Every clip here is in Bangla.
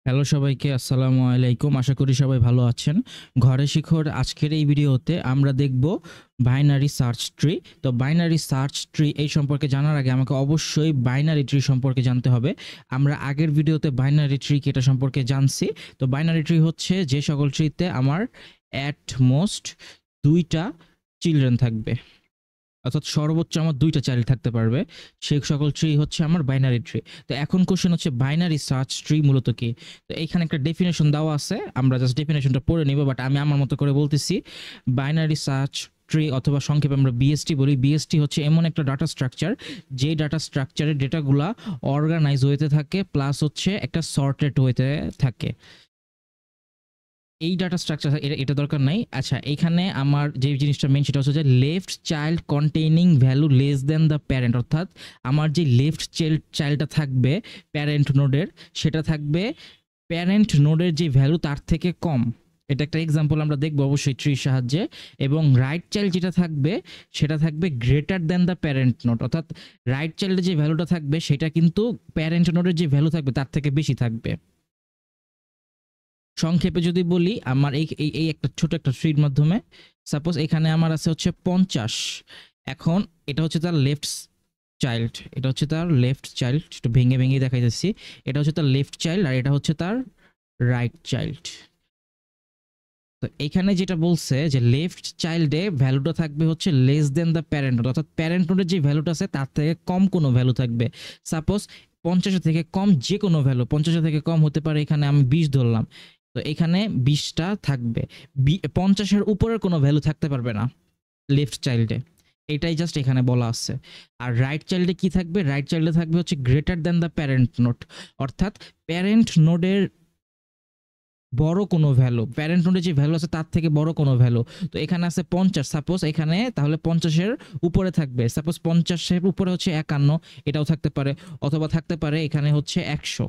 হ্যালো সবাইকে, আসসালামু আলাইকুম। আশা করি সবাই ভালো আছেন। ঘরে শিখর আজকের এই ভিডিওতে আমরা দেখব বাইনারি সার্চ ট্রি। তো বাইনারি সার্চ ট্রি এই সম্পর্কে জানার আগে আমাকে অবশ্যই বাইনারি ট্রি সম্পর্কে জানতে হবে। আমরা আগের ভিডিওতে বাইনারি ট্রি কি এটা সম্পর্কে জানছি। তো বাইনারি ট্রি হচ্ছে যে সকল ট্রিতে আমার অ্যাট মোস্ট ২টা চিলড্রেন থাকবে, অর্থাৎ সর্বোচ্চ আমার ২টা চাইল্ড থাকতে পারবে, সেই সকল ট্রি হচ্ছে আমার বাইনারি ট্রি। তো এখন কোশ্চেন হচ্ছে বাইনারি সার্চ ট্রি মূলত কি। তো এইখানে একটা ডেফিনেশন দেওয়া আছে, আমরা জাস্ট ডেফিনেশনটা পড়ে নিব, বাট আমি আমার মতো করে বলতেছি। বাইনারি সার্চ ট্রি অথবা সংক্ষেপে আমরা বিএসটি বলি। বিএসটি হচ্ছে এমন একটা ডাটা স্ট্রাকচার, যে ডাটা স্ট্রাকচারের ডেটাগুলা অর্গানাইজ হইতে থাকে প্লাস হচ্ছে একটা সর্টেড হইতে থাকে। এই ডাটা স্ট্রাকচার এটা দরকার নাই। আচ্ছা, এইখানে আমার যে জিনিসটা মেইন সেটা হচ্ছে যে left child containing value less than the parent, অর্থাৎ আমার যে লেফট চাইল্ডটা থাকবে প্যারেন্ট নোডের, সেটা থাকবে প্যারেন্ট নোডের যে ভ্যালু তার থেকে কম। এটা একটা এক্সাম্পল আমরা দেখবো অবশ্যই ট্রির সাহায্যে। এবং রাইট চাইল্ড যেটা থাকবে সেটা থাকবে greater than the parent node, অর্থাৎ রাইট চাইল্ডের যে ভ্যালুটা থাকবে সেটা কিন্তু প্যারেন্ট নোডের যে ভ্যালু থাকবে তার থেকে বেশি থাকবে। সংক্ষেপে যদি বলি, আমার এই একটা ছোট একটা ট্রির মাধ্যমে সাপোজ এখানে আমার আছে হচ্ছে 50। এখন এটা হচ্ছে তার লেফট চাইল্ড, এটা হচ্ছে তার লেফট চাইল্ড, একটু ভেঙে ভেঙে দেখাইতেছি। এটা হচ্ছে তার লেফট চাইল্ড আর এটা হচ্ছে তার রাইট চাইল্ড। তো এখানে যেটা বলছে যে লেফট চাইল্ডে ভ্যালুটা থাকবে হচ্ছে less than the parent node, অর্থাৎ প্যারেন্ট নোডের যে ভ্যালুটা আছে তার থেকে কম কোনো ভ্যালু থাকবে। সাপোজ 50 থেকে কম যে কোনো ভ্যালু, 50 থেকে কম হতে পারে, এখানে আমি 20 ধরলাম। তো এখানে 20টা থাকবে, 50-এর উপরের কোনো ভ্যালু থাকতে পারবে না লেফট চাইল্ডে। এটাই জাস্ট এখানে বলা আছে। আর রাইট চাইল্ডে কি থাকবে? রাইট চাইল্ডে থাকবে হচ্ছে greater than the parent node, অর্থাৎ প্যারেন্ট নোডের বড় কোনো ভ্যালু, প্যারেন্ট নোডে যে ভ্যালু আছে তার থেকে বড় কোনো ভ্যালু। তো এখানে আছে 50, সাপোজ এখানে তাহলে 50-এর উপরে থাকবে। সাপোজ 50-এর উপরে হচ্ছে 51, এটাও থাকতে পারে, অথবা থাকতে পারে এখানে হচ্ছে 100।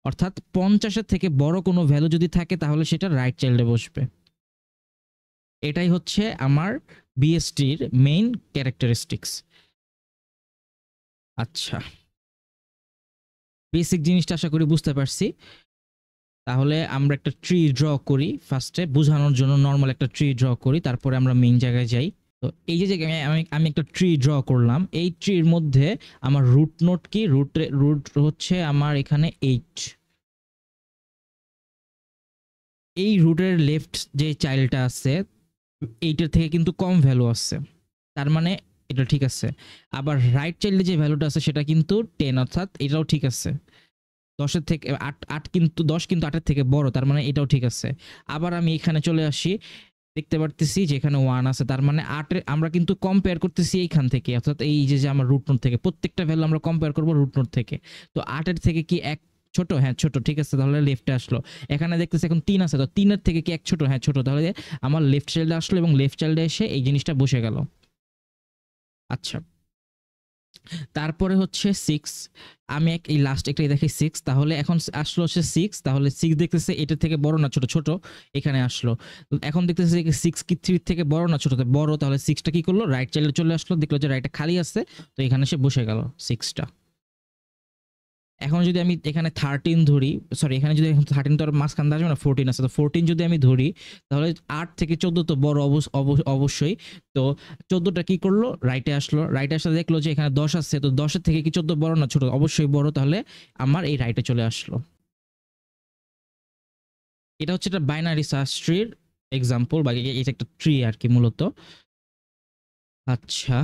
অর্থাৎ 50-এর থেকে বড় কোনো ভ্যালু যদি থাকে তাহলে সেটা রাইট চাইল্ডে বসবে। এটাই হচ্ছে আমার বিএসটির মেইন ক্যারেক্টারিস্টিক্স। আচ্ছা, বেসিক জিনিসটা আশা করি বুঝতে পারছি। তাহলে আমরা একটা ট্রি ড্র করি, ফার্স্টে বোঝানোর জন্য নর্মাল একটা ট্রি ড্র করি, তারপরে আমরা মেইন জায়গায় যাই। তো এই যে আমি একটা ট্রি ড্র করলাম, এই ট্রির মধ্যে আমার রুট নোড কি, রুট হচ্ছে আমার এখানে 8। এই রুটের লেফট যে চাইল্ডটা আছে 8-এর থেকে কিন্তু কম ভ্যালু আছে, তার মানে এটা ঠিক আছে। আবার রাইট চাইল্ডে যে ভ্যালুটা আছে সেটা কিন্তু 10, অর্থাৎ এটাও ঠিক আছে। 10-এর থেকে 8 কিন্তু 10 কিন্তু 8-এর থেকে বড়, তার মানে এটাও ঠিক আছে। আবার আমি এখানে চলে আসি, দেখতে পারতেছি যে এখানে 1 আছে, তার মানে 8-এর আমরা কিন্তু কম্পেয়ার করতেছি এইখান থেকে, অর্থাৎ এই যে আমার রুট নোড থেকে প্রত্যেকটা ভ্যালু আমরা কম্পেয়ার করব রুট নোড থেকে। তো 8-এর থেকে কি 1 ছোট? হ্যাঁ ছোট, ঠিক আছে, তাহলে লেফটে আসলো। এখানে দেখতেছি এখন 3 আছে, তো 3-এর থেকে কি 1 ছোট? হ্যাঁ ছোট, তাহলে আমার লেফট চাইল্ডে আসলো এবং লেফট চাইল্ডে এসে এই জিনিসটা বসে গেল। আচ্ছা, তারপরে হচ্ছে 6। আমি এই লাস্ট একটাই দেখি 6, তাহলে এখন আসলো হচ্ছে 6, তাহলে 6 দেখতেছে এটা থেকে বড় না ছোট? ছোট, এখানে আসলো। এখন দেখতেছে 6 কি 3 থেকে বড় না ছোট? বড়, তাহলে 6টা কি করলো? রাইট চাইল্ডে চলে আসলো, দেখলো যে রাইটটা খালি আছে, তো এখানে সে বসে গেল 6টা। এখন যদি আমি এখানে 13 ধরি, সরি এখানে যদি 13 তো আর মাঝখান দিয়ে আসবে না, 14 আছে, তো 14 যদি আমি ধরি তাহলে 8 থেকে 14 তো বড় অবশ্যই। তো 14টা কি করলো? রাইটে আসলো, রাইটে আসলে দেখলো যে এখানে 10 আছে, তো 10-এর থেকে কি 14 বড় না ছোট? অবশ্যই বড়, তাহলে আমার এই রাইটে চলে আসলো। এটা হচ্ছে একটা বাইনারি সার্চ ট্রির এক্সাম্পল, বা এটা একটা ট্রি আর কি মূলত। আচ্ছা,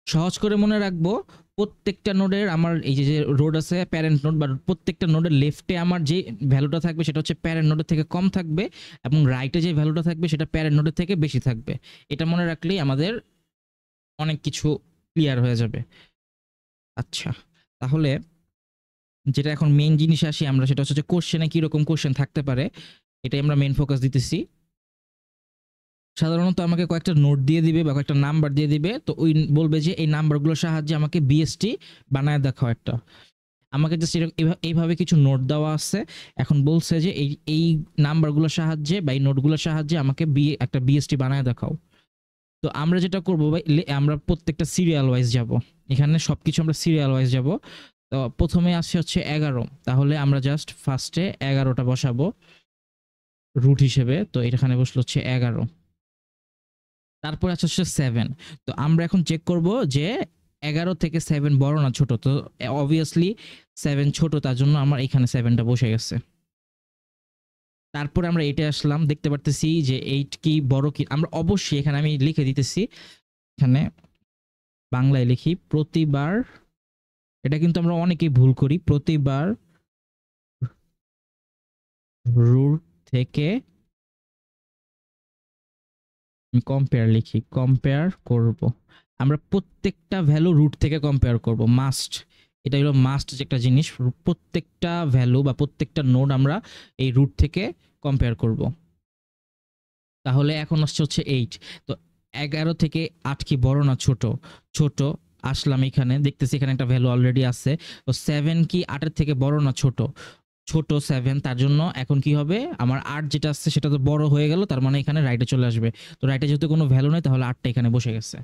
সহজ করে মনে রাখবো, প্রত্যেকটা নোডের আমার এই যে রোড আছে প্যারেন্ট নোড, বা প্রত্যেকটা নোডের লেফটে আমার যে ভ্যালুটা থাকবে সেটা হচ্ছে প্যারেন্ট নোডের থেকে কম থাকবে, এবং রাইটে যে ভ্যালুটা থাকবে সেটা প্যারেন্ট নোডের থেকে বেশি থাকবে। এটা মনে রাখলেই আমাদের অনেক কিছু ক্লিয়ার হয়ে যাবে। আচ্ছা, তাহলে যেটা এখন মেইন জিনিসে আসি আমরা, সেটা হচ্ছে যে কোশ্চেনে কীরকম কোশ্চেন থাকতে পারে, এটাই আমরা মেইন ফোকাস দিতেছি। সাধারণত আমাকে কয়েকটা নোট দিয়ে দিবে বা কয়েকটা নাম্বার দিয়ে দিবে, তো ওই বলবে যে এই নাম্বারগুলোর সাহায্যে আমাকে বিএসটি বানায় দেখাও একটা। আমাকে জাস্ট এইভাবে কিছু নোট দেওয়া আছে। এখন বলছে যে এই নাম্বারগুলোর সাহায্যে বা এই নোটগুলোর সাহায্যে আমাকে একটা বিএসটি বানায় দেখাও। তো আমরা যেটা করবো ভাই, আমরা প্রত্যেকটা সিরিয়াল ওয়াইজ যাব, এখানে সবকিছু আমরা সিরিয়াল ওয়াইজ যাব। তো প্রথমে আসছে হচ্ছে 11, তাহলে আমরা জাস্ট ফার্স্টে 11টা বসাবো রুট হিসেবে। তো এখানে বসলো হচ্ছে 11। তারপর আছে হচ্ছে 7। তো আমরা এখন চেক করব যে 11 থেকে 7 বড় না ছোট। তো অবভিয়াসলি 7 ছোট, তার জন্য আমার এখানে 7টা বসে গেছে। তারপরে আমরা এটা আসলাম, দেখতে পারতেছি যে 8 কি বড় কি। আমরা অবশ্যই এখানে আমি লিখে দিতেছি, এখানে বাংলায় লিখি, প্রতিবার, এটা কিন্তু আমরা অনেকেই ভুল করি, প্রতিবার রুট থেকে কম্পেয়ার লিখি, কম্পেয়ার করব। আমরা প্রত্যেকটা ভ্যালু রুট থেকে কম্পেয়ার করব, মাস্ট। এটা হলো মাস্ট যে একটা জিনিস, প্রত্যেকটা ভ্যালু বা প্রত্যেকটা নোড আমরা এই রুট থেকে কম্পেয়ার করব। তাহলে এখন আসছে হচ্ছে 8। তো 11 থেকে 8 কি বড় না ছোট? ছোট। আসলাম এখানে, দেখতেছি এখানে একটা ভ্যালু অলরেডি আছে। তো 7 কি 8 এর থেকে বড় না ছোট? ছোট 7, তার জন্য এখন কি হবে, আমার 8 যেটা আসছে সেটা তো বড় হয়ে গেল, তার মানে এখানে রাইটে চলে আসবে। তো রাইটে যেহেতু কোনো ভ্যালু নেই, তাহলে 8টা এখানে বসে গেছে।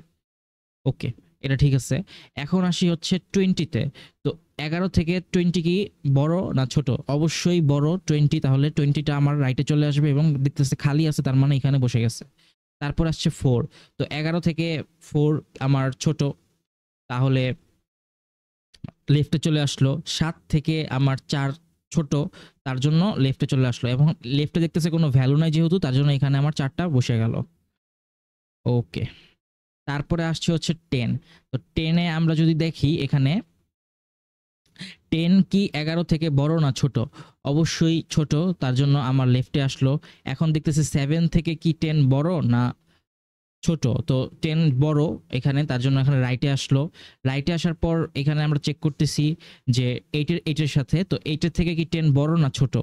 ওকে, এটা ঠিক আছে। এখন আসি হচ্ছে 20-তে। তো 11 থেকে 20 কি বড় না ছোট? অবশ্যই বড় 20, তাহলে 20টা আমার রাইটে চলে আসবে এবং দেখতেছে খালি আছে, তার মানে এখানে বসে গেছে। তারপর আসছে 4। তো 11 থেকে 4 আমার ছোট, তাহলে লেফটে চলে আসলো। 7 থেকে আমার 4 ছোট, তার জন্য লেফটে চলে আসলো এবং লেফটে দেখতেছে কোনো ভ্যালু নাই যেহেতু, তার জন্য এখানে আমার 4টা বসে গেল। ওকে, তারপরে আসছে হচ্ছে 10। তো 10-এ আমরা যদি দেখি এখানে 10 কি 11 থেকে বড় না ছোট? অবশ্যই ছোট, তার জন্য আমার লেফটে আসলো। এখন দেখতেছি 7 থেকে কি 10 বড় না ছোট? তো 10 বড় এখানে, তার জন্য এখানে রাইটে আসলো। রাইটে আসার পর এখানে আমরা চেক করতেছি যে 8-এর সাথে, তো 8-এর থেকে কি 10 বড় না ছোট?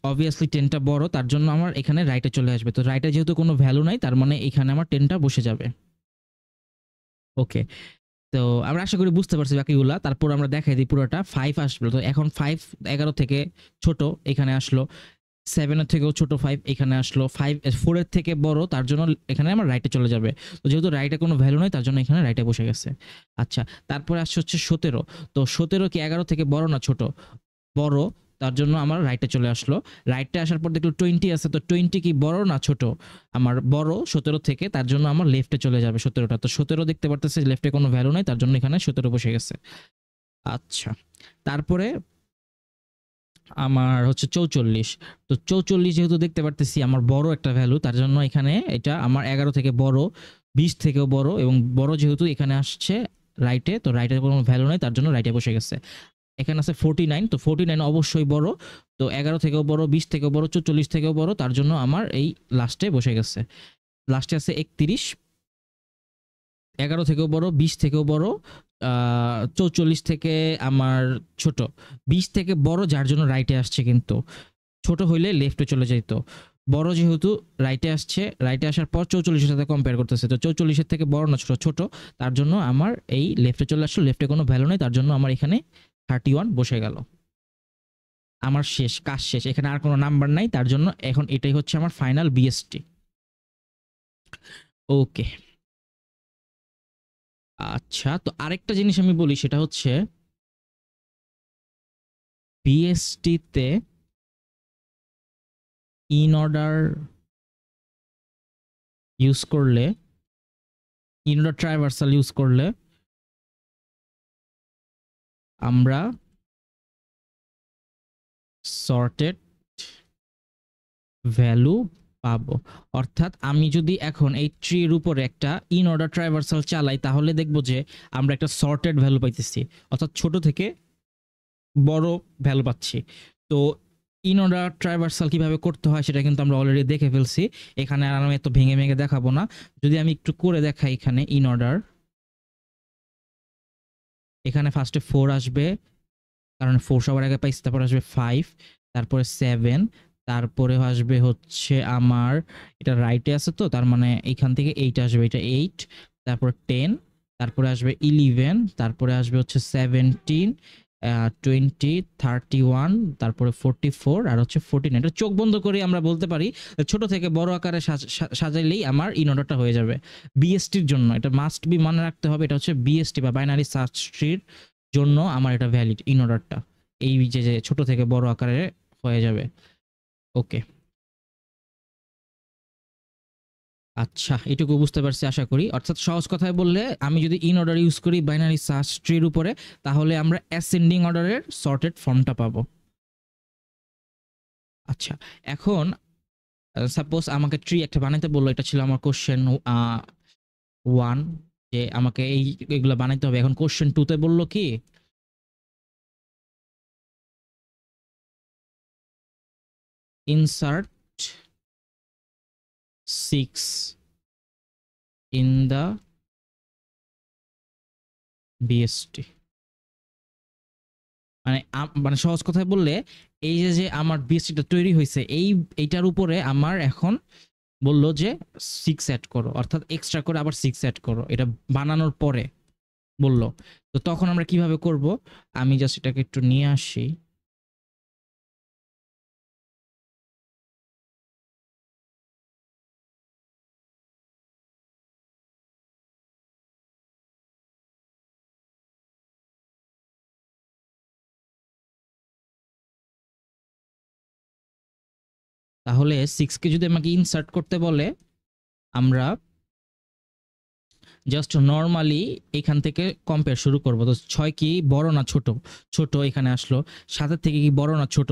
অবভিয়াসলি 10টা বড়, তার জন্য আমার এখানে রাইটে চলে আসবে। তো রাইটে যেহেতু কোনো ভ্যালু নাই, তার মানে এখানে আমার 10টা বসে যাবে। ওকে, তো আমরা আশা করি বুঝতে পারছি বাকিগুলা। তারপর আমরা দেখাই দিই পুরোটা। 5 আসলো, তো এখন 5 11 থেকে ছোট এখানে আসলো। 7 এর থেকেও ছোট 5 এখানে আসলো। 5 4 এর থেকে বড়, তার জন্য এখানে আমার রাইটে চলে যাবে। তো যেহেতু রাইটে কোনো ভ্যালু নেই, তার জন্য এখানে রাইটে বসে গেছে। আচ্ছা, তারপরে আসছে হচ্ছে 17। তো 17 কি 11 থেকে বড় না ছোট? বড়, তার জন্য আমার রাইটে চলে আসলো। রাইটে আসার পর দেখলো 20 আছে, তো 20 কি বড় না ছোট? আমার বড় 17 থেকে, তার জন্য আমার লেফটে চলে যাবে 17টা। তো 17 দেখতে পারতেছে লেফটে কোনো ভ্যালু নাই, তার জন্য এখানে 17 বসে গেছে। আচ্ছা, তারপরে আমার হচ্ছে 44। তো 44 যেহেতু দেখতে পারতেছি আমার বড় একটা ভ্যালু, তার জন্য এখানে এটা আমার 11 থেকে বড়, 20 থেকেও বড় এবং বড় যেহেতু এখানে আসছে রাইটে, তো রাইটের কোনো ভ্যালু নাই, তার জন্য রাইটে বসে গেছে। এখানে আছে 49। তো 49 অবশ্যই বড়, তো 11 থেকেও বড়, 20 থেকেও বড়, 44 থেকেও বড়, তার জন্য আমার এই লাস্টে বসে গেছে। লাস্টে আছে 31। 11 থেকেও বড়, 20 থেকেও বড়, 44 থেকে আমার ছোট। 20 থেকে বড়, যার জন্য রাইটে আসছে, কিন্তু ছোট হইলে লেফটে চলে যাইতো। বড় যেহেতু রাইটে আসছে, রাইটে আসার পর 44-এর সাথে কম্পেয়ার করতেছে, তো 44-এর থেকে বড় না ছোট? ছোট, তার জন্য আমার এই লেফটে চলে আসলো। লেফটে কোনো ভ্যালু নেই, তার জন্য আমার এখানে 31 বসে গেল। আমার শেষ, কাজ শেষ, এখানে আর কোনো নাম্বার নাই, তার জন্য এখন এটাই হচ্ছে আমার ফাইনাল বিএসটি। ওকে, আচ্ছা, তো আরেকটা জিনিস আমি বলি, সেটা হচ্ছে বিএসটিতে ইন অর্ডার ইউজ করলে, ইন অর্ডার ট্রাইভার্সাল ইউজ করলে আমরা সর্টেড ভ্যালু পাবো। অর্থাৎ আমি যদি এখন এই ট্রির উপরে একটা ইন অর্ডার ট্রাইভার্সাল চালাই, তাহলে দেখবো যে আমরা একটা সর্টেড ভ্যালু পাইতেছি, অর্থাৎ ছোট থেকে বড় ভ্যালু পাচ্ছি। তো ইন অর্ডার ট্রাইভার্সাল কিভাবে করতে হয় সেটা কিন্তু আমরা অলরেডি দেখে ফেলছি, এখানে আর আমি এত ভেঙে ভেঙে দেখাবো না। যদি আমি একটু করে দেখাই, এখানে ইন অর্ডার, এখানে ফার্স্টে 4 আসবে, কারণ 4 সবার আগে পাইছি। তারপর আসবে 5, তারপরে 7, তারপরে আসবে হচ্ছে আমার, এটা রাইটে আছে তো, তার মানে এখান থেকে 8 আসবে, এটা 8, তারপর 10, তারপরে আসবে 11, তারপরে আসবে হচ্ছে 17, 20, 31, তারপরে 44 আর হচ্ছে 49। এটা চোখ বন্ধ করে আমরা বলতে পারি ছোট থেকে বড় আকারে সাজাইলেই আমার ইন অর্ডারটা হয়ে যাবে। বিএসটির জন্য এটা মাস্ট বি মনে রাখতে হবে, এটা হচ্ছে বিএসটি বা বাইনারি সার্চ ট্রির জন্য আমার এটা ভ্যালিড ইন অর্ডারটা, এই যে যে ছোট থেকে বড় আকারে হয়ে যাবে। ওকে, আচ্ছা এটুকু বুঝতে পারছি আশা করি। অর্থাৎ সহজ কথায় বললে আমি যদি ইন অর্ডার ইউজ করি বাইনারি সার্চ ট্রির উপরে, তাহলে আমরা অ্যাসেন্ডিং অর্ডারের সর্টেড ফর্মটা পাবো। আচ্ছা, এখন সাপোজ আমাকে ট্রি একটা বানাইতে বললো, এটা ছিল আমার কোশ্চেন 1, যে আমাকে এইগুলো বানাইতে হবে। এখন কোশ্চেন 2 তে বললো কি, insert 6 in the BST। মানে মানে সহজ কথায় বললে এই যে যে আমার বিএসটিটা তৈরি হয়েছে, এইটার উপরে আমার এখন বললো যে 6 অ্যাড করো, অর্থাৎ এক্সট্রা করে আবার 6 অ্যাড করো, এটা বানানোর পরে বললো। তো তখন আমরা কিভাবে করব, আমি জাস্ট এটাকে একটু নিয়ে আসি। তাহলে 6 কে যদি আমাকে ইনসার্ট করতে বলে, আমরা জাস্ট নরমালি এখান থেকে কম্পেয়ার শুরু করব। তো 6 কি বড় না ছোট? ছোট, এখানে আসলো। 7 থেকে কি বড় না ছোট?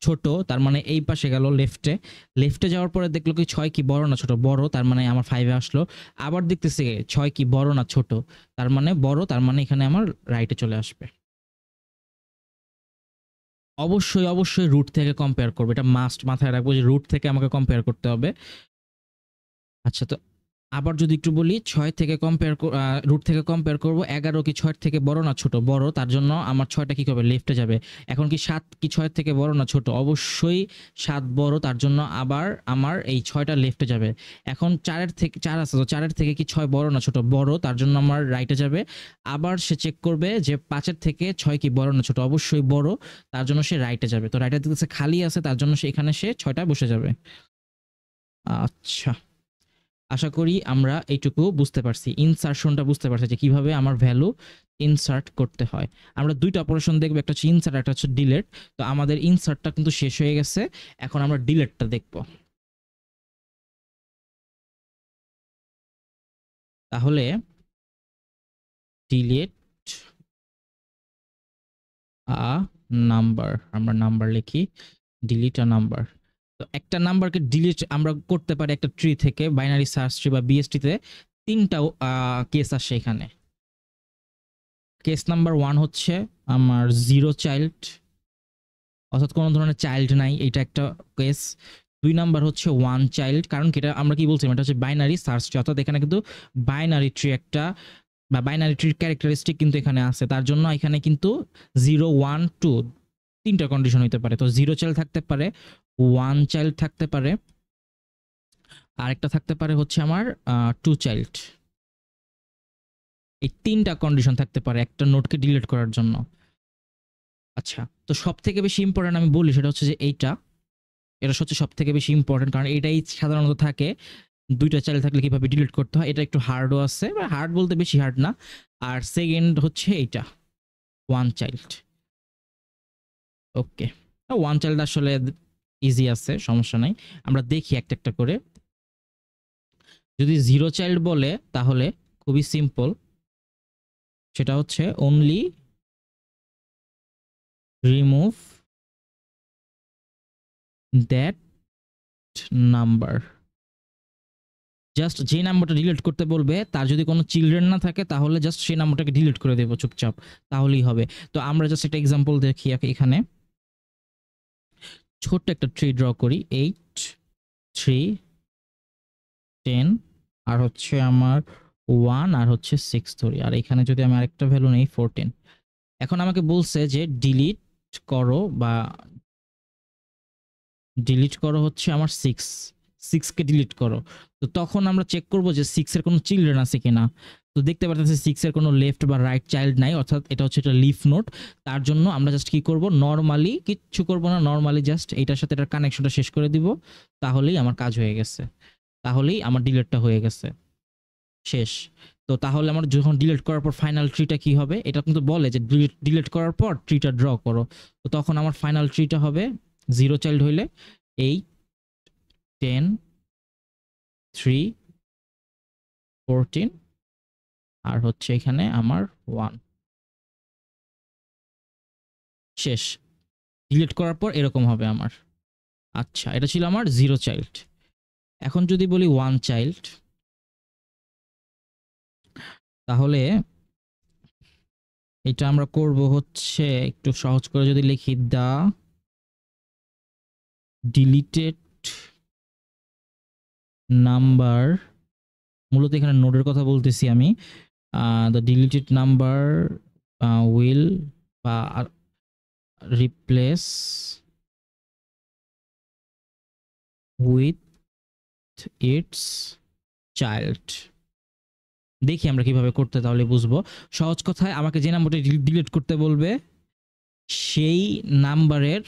ছোট, তার মানে এই পাশে গেল লেফটে। লেফটে যাওয়ার পরে দেখলো কি 6 কি বড় না ছোট? বড়, তার মানে আমার 5 এ আসলো। আবার দেখতেছে 6 কি বড় না ছোট? তার মানে বড়, তার মানে এখানে আমার রাইটে চলে আসবে। অবশ্যই অবশ্যই রুট থেকে কম্পেয়ার করবে, এটা মাস্ট মাথায় রাখবো যে রুট থেকে আমাকে কম্পেয়ার করতে হবে। আচ্ছা, তো আবার যদি একটু বলি, 6 থেকে কম্পেয়ার রুট থেকে কম্পেয়ার করব। 11 কি 6 থেকে বড় না ছোট? বড়, তার জন্য আমার 6টা কি করবে? লেফটে যাবে। এখন কি 7 কি 6 থেকে বড় না ছোট? অবশ্যই 7 বড়, তার জন্য আবার আমার এই 6টা লেফটে যাবে। এখন 4 থেকে 4 আছে, তো 4 থেকে কি 6 বড় না ছোট? বড়, তার জন্য আমার রাইটে যাবে। আবার সে চেক করবে যে 5 থেকে 6 কি বড় না ছোট? অবশ্যই বড়, তার জন্য সে রাইটে যাবে। তো রাইটে দিকে খালি আছে, তার জন্য সে এখানে সে 6টা বসে যাবে। আচ্ছা, আশা করি আমরা এইটুকু বুঝতে পারছি, ইনসার্শনটা বুঝতে পারছি যে কিভাবে আমার ভ্যালু ইনসার্ট করতে হয়। আমরা দুইটা অপারেশন দেখব, একটা হচ্ছে ইনসার্ট, একটা হচ্ছে ডিলেট। তো আমাদের ইনসার্টটা কিন্তু শেষ হয়ে গেছে, এখন আমরা ডিলেটটা দেখব। তাহলে ডিলেট আ নাম্বার, আমরা নাম্বার লিখি, ডিলিট আ নাম্বার। তো একটা নাম্বারকে ডিলিট আমরা করতে পারি একটা ট্রি থেকে, বাইনারি সার্চ ট্রি বা বিএসটি তে। তিনটা কেস আসে এখানে। কেস নাম্বার 1 হচ্ছে আমার জিরো চাইল্ড, অর্থাৎ কোনো ধরনের চাইল্ড নাই, এটা একটা কেস। 2 নাম্বার হচ্ছে 1 চাইল্ড, কারণ কি এটা আমরা কি বলছিলাম, এটা হচ্ছে বাইনারি সার্চ ট্রি, অর্থাৎ এখানে কিন্তু বাইনারি ট্রি একটা বা বাইনারি ট্রির ক্যারেক্টারিস্টিক কিন্তু এখানে আছে, তার জন্য এখানে কিন্তু 0 1 2 তিনটা কন্ডিশন হইতে পারে। তো 0 চাইল্ড থাকতে পারে, 1 চাইল্ড থাকতে পারে, আরেকটা থাকতে পারে হচ্ছে আমার 2 চাইল্ড। এই তিনটা কন্ডিশন থাকতে পারে একটা নোডকে ডিলিট করার জন্য। আচ্ছা, তো সব থেকে বেশি ইম্পর্টেন্ট আমি বলি সেটা হচ্ছে যে এটা হচ্ছে সব থেকে বেশি ইম্পর্টেন্ট, কারণ এটাই সাধারণত থাকে। 2টা চাইল্ড থাকলে কিভাবে ডিলিট করতে হয়, এটা একটু হার্ডও আছে, হার্ড বলতে বেশি হার্ড না। আর সেকেন্ড হচ্ছে এইটা 1 চাইল্ড। ওকে, 1 চাইল্ড আসলে ইজি আছে, সমস্যা নাই। আমরা দেখি একটা একটা করে। যদি 0 চাইল্ড বলে তাহলে খুবই সিম্পল, সেটা হচ্ছে only remove that number. Just যে নাম্বারটা ডিলিট করতে বলবে তার যদি কোনো চিলড্রেন না থাকে, তাহলে জাস্ট সেই নাম্বারটাকে ডিলিট করে দেবো চুপচাপ, তাহলেই হবে। তো আমরা জাস্ট একটা এক্সাম্পল দেখি এখানে। ছোট্ট একটা ট্রি ড্র করি, 8 3 10, আর হচ্ছে আমার 1, আর হচ্ছে 6 ধরি, আর এখানে যদি আমি আরেকটা ভ্যালু নেই 14। এখন আমাকে বলছে যে ডিলিট করো, বা ডিলিট করো হচ্ছে আমার 6 কে ডিলিট করো। তো তখন আমরা চেক করব যে 6 এর কোনো চিলড্রেন আছে কিনা। তো দেখতে পাচ্ছি 6 এর কোনো লেফট বা রাইট চাইল্ড নাই, অর্থাৎ এটা হচ্ছে একটা লিফ নোড। তার জন্য আমরা জাস্ট কি করব, নরমালি কিচ্ছু করব না, নরমালি জাস্ট এটার সাথে এটার কানেকশনটা শেষ করে দিব, তাহলেই আমার কাজ হয়ে গেছে, তাহলেই আমার ডিলিটটা হয়ে গেছে, শেষ। তো তাহলে আমার যখন ডিলিট করার পর ফাইনাল ট্রিটা কি হবে, এটা কিন্তু বলে যে ডিলিট করার পর ট্রিটা ড্র করো। তো তখন আমার ফাইনাল ট্রিটা হবে 0 চাইল্ড হইলে 8 10 3 14 আর হচ্ছে এখানে আমার 1 শেষ। ডিলিট করার পর এরকম হবে আমার। আচ্ছা, এটা ছিল আমার 0 চাইল্ড। এখন যদি বলি 1 চাইল্ড, তাহলে এটা আমরা করব হচ্ছে একটু সহজ করে যদি লিখি দা ডিলিটেড নাম্বার, মূলত এখানে নোডের কথা বলতেছি আমি। দ্য ডিলিটেড নাম্বার উইল বা রিপ্লেস উইথ ইটস চাইল্ড। দেখি আমরা কিভাবে করতে, তাহলে বুঝবো। সহজ কথায় আমাকে যে নাম্বারটা ডিলিট করতে বলবে সেই নাম্বারের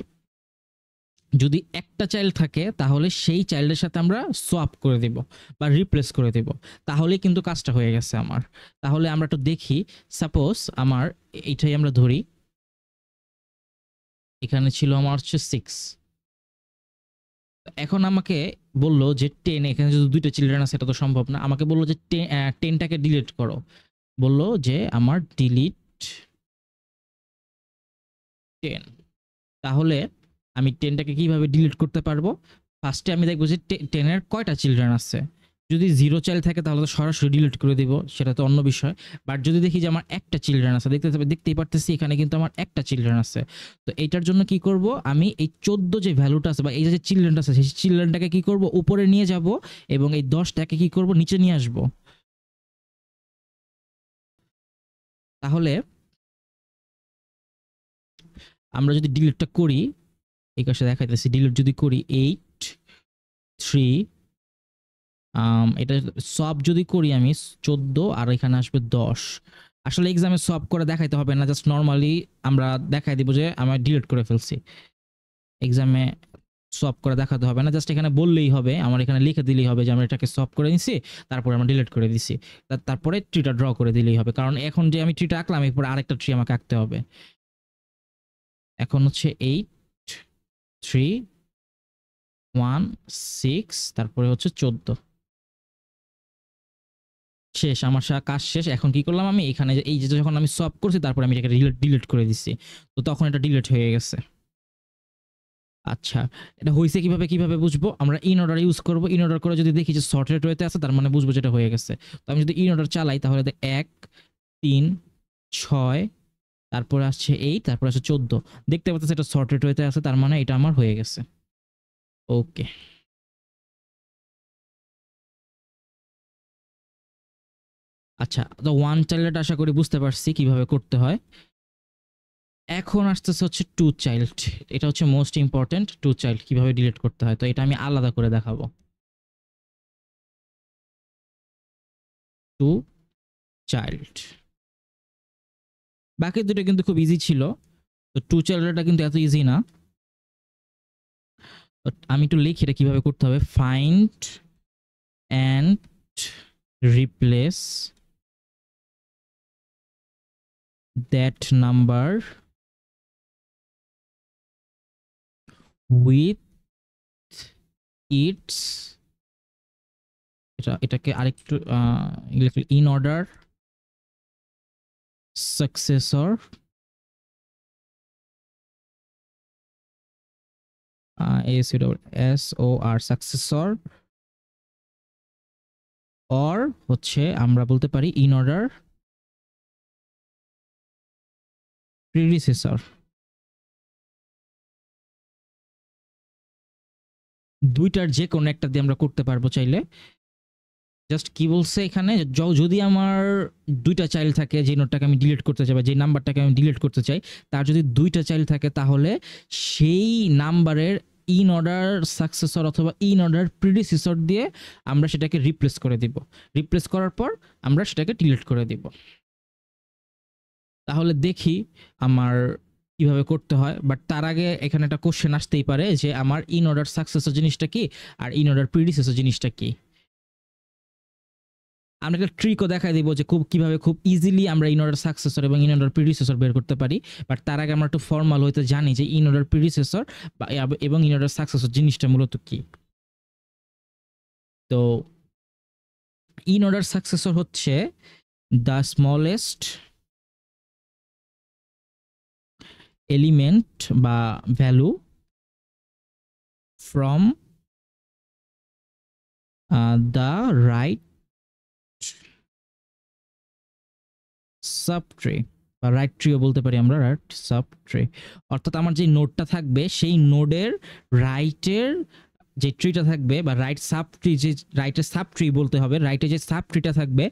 যদি একটা চাইল্ড থাকে তাহলে সেই চাইল্ডের সাথে আমরা সোয়াপ করে দেব বা রিপ্লেস করে দেব, তাহলেই কিন্তু কাজটা হয়ে গেছে আমার। তাহলে আমরা একটু দেখি, সাপোজ আমার এইটাই আমরা ধরি, এখানে ছিল আমার হচ্ছে 6। এখন আমাকে বললো যে 10, এখানে যদি দুইটা চিলড্রেন আছে এটা তো সম্ভব না, আমাকে বললো যে 10টাকে ডিলিট করো। বললো যে আমার ডিলিট 10। তাহলে আমি 10টাকে কিভাবে ডিলিট করতে পারবো? ফার্স্টে আমি দেখবো যে 10-এর কয়টা চিলড্রেন আছে। যদি 0 চাইল্ড থাকে তাহলে তো সরাসরি ডিলিট করে দিব, সেটা তো অন্য বিষয়। বাট যদি দেখি যে আমার একটা চিলড্রেন আছে, দেখতেই পারতেছি এখানে কিন্তু আমার একটা চিলড্রেন আছে। তো এইটার জন্য কি করব, আমি এই 14 যে ভ্যালুটা আছে বা এই যে চিলড্রেনটা আছে সেই চিলড্রেনটাকে কি করব, উপরে নিয়ে যাব এবং এই 10টাকে কি করব, নিচে নিয়ে আসব। তাহলে আমরা যদি ডিলিটটা করি, এই কাছে দেখাইতেছি, ডিলিট যদি করি 8 3 এটা সব যদি করি আমি 14 আর এখানে আসবে 10। আসলে এক্সামে সব করে দেখাইতে হবে না, জাস্ট নর্মালি আমরা দেখাই দিব যে আমি ডিলিট করে ফেলছি। এক্সামে সব করে দেখাতে হবে না, জাস্ট এখানে বললেই হবে, আমার এখানে লিখে দিলেই হবে যে আমরা এটাকে সব করে নিছি, তারপরে আমরা ডিলিট করে দিছি। তারপরে ট্রিটা ড্র করে দিলেই হবে, কারণ এখন যে আমি ট্রিটা আঁকলাম এরপরে আরেকটা ট্রি আমাকে আঁকতে হবে। এখন হচ্ছে 8 3 1 6 তারপরে হচ্ছে 14। শেষ, আমার কাজ শেষ। এখন কি করলাম আমি, এখানে এই যে যখন আমি সলভ করছি তারপর আমি এটাকে ডিলিট করে দিচ্ছি, তো তখন এটা ডিলিট হয়ে গেছে। আচ্ছা, এটা হয়েছে কিভাবে বুঝবো? আমরা ইন অর্ডার ইউজ করব। ইন অর্ডার করে যদি দেখি যে সর্টেড ওয়েতে আছে তার মানে বুঝবো যেটা হয়ে গেছে। তো আমি যদি ইন অর্ডার চালাই তাহলে 1 3 6 তারপরে আসছে 8 তারপরে আসছে 14। দেখতে পাচ্ছেন এটা সর্টেড ওয়েতে আছে, তার মানে এটা আমার হয়ে গেছে। ওকে, আচ্ছা, তো ওয়ান চাইল্ড আশা করি বুঝতে পারছি কিভাবে করতে হয়। এখন আসতেছে হচ্ছে 2 চাইল্ড। এটা হচ্ছে মোস্ট ইম্পর্টেন্ট, 2 চাইল্ড কিভাবে ডিলিট করতে হয়, তো এটা আমি আলাদা করে দেখাবো। 2 চাইল্ড, বাকি দুটো কিন্তু খুব ইজি ছিল, তো 2 চাইল্ডটা কিন্তু এত ইজি না। আমি একটু লিখি এটা কিভাবে করতে হবে। Find and replace that number with its, এটাকে আরেকটু in order successor, SOR successor, or হচ্ছে আমরা বলতে পারি ইন অর্ডার প্রিডিসেসর। দুইটার যে কোনো একটা দিয়ে আমরা করতে পারবো চাইলে। জাস্ট কি বলছে এখানে, যদি আমার দুইটা চাইল্ড থাকে, যে নোটটাকে আমি ডিলিট করতে চাই বা যে নাম্বারটাকে আমি ডিলিট করতে চাই, তার যদি দুইটা চাইল্ড থাকে তাহলে সেই নাম্বারের ইন অর্ডার সাকসেসর অথবা ইন অর্ডার প্রিডিসেসর দিয়ে আমরা সেটাকে রিপ্লেস করে দিব। রিপ্লেস করার পর আমরা সেটাকে ডিলিট করে দিব। তাহলে দেখি আমার কিভাবে করতে হয়। বাট তার আগে এখানে একটা কোশ্চেন আসতেই পারে যে আমার ইন অর্ডার সাকসেসর জিনিসটা কি আর ইন অর্ডার প্রিডিসেসর জিনিসটা কি। আমরা একটা ট্রিকও দেখাই দিব যে কিভাবে খুব ইজিলি আমরা ইন অর্ডার সাকসেসর এবং ইন অর্ডার প্রিডিসেসর বের করতে পারি। বাট তার আগে আমরা একটু ফর্মাল হইতে জানি যে ইন অর্ডার প্রিডিসেসর এবং ইন অর্ডার সাকসেসর জিনিসটা মূলত কি। তো ইন অর্ডার সাকসেসর হচ্ছে দ্য স্মলেস্ট এলিমেন্ট বা value from the right sub tree বা রাইট ট্রিও বলতে পারি আমরা, রাইট সাব ট্রি। অর্থাৎ আমার যে নোডটা থাকবে সেই নোডের রাইটের যে ট্রিটা থাকবে বা রাইট সাব ট্রি, যে রাইটের সাব ট্রি বলতে হবে, রাইটে যে সাব ট্রিটা থাকবে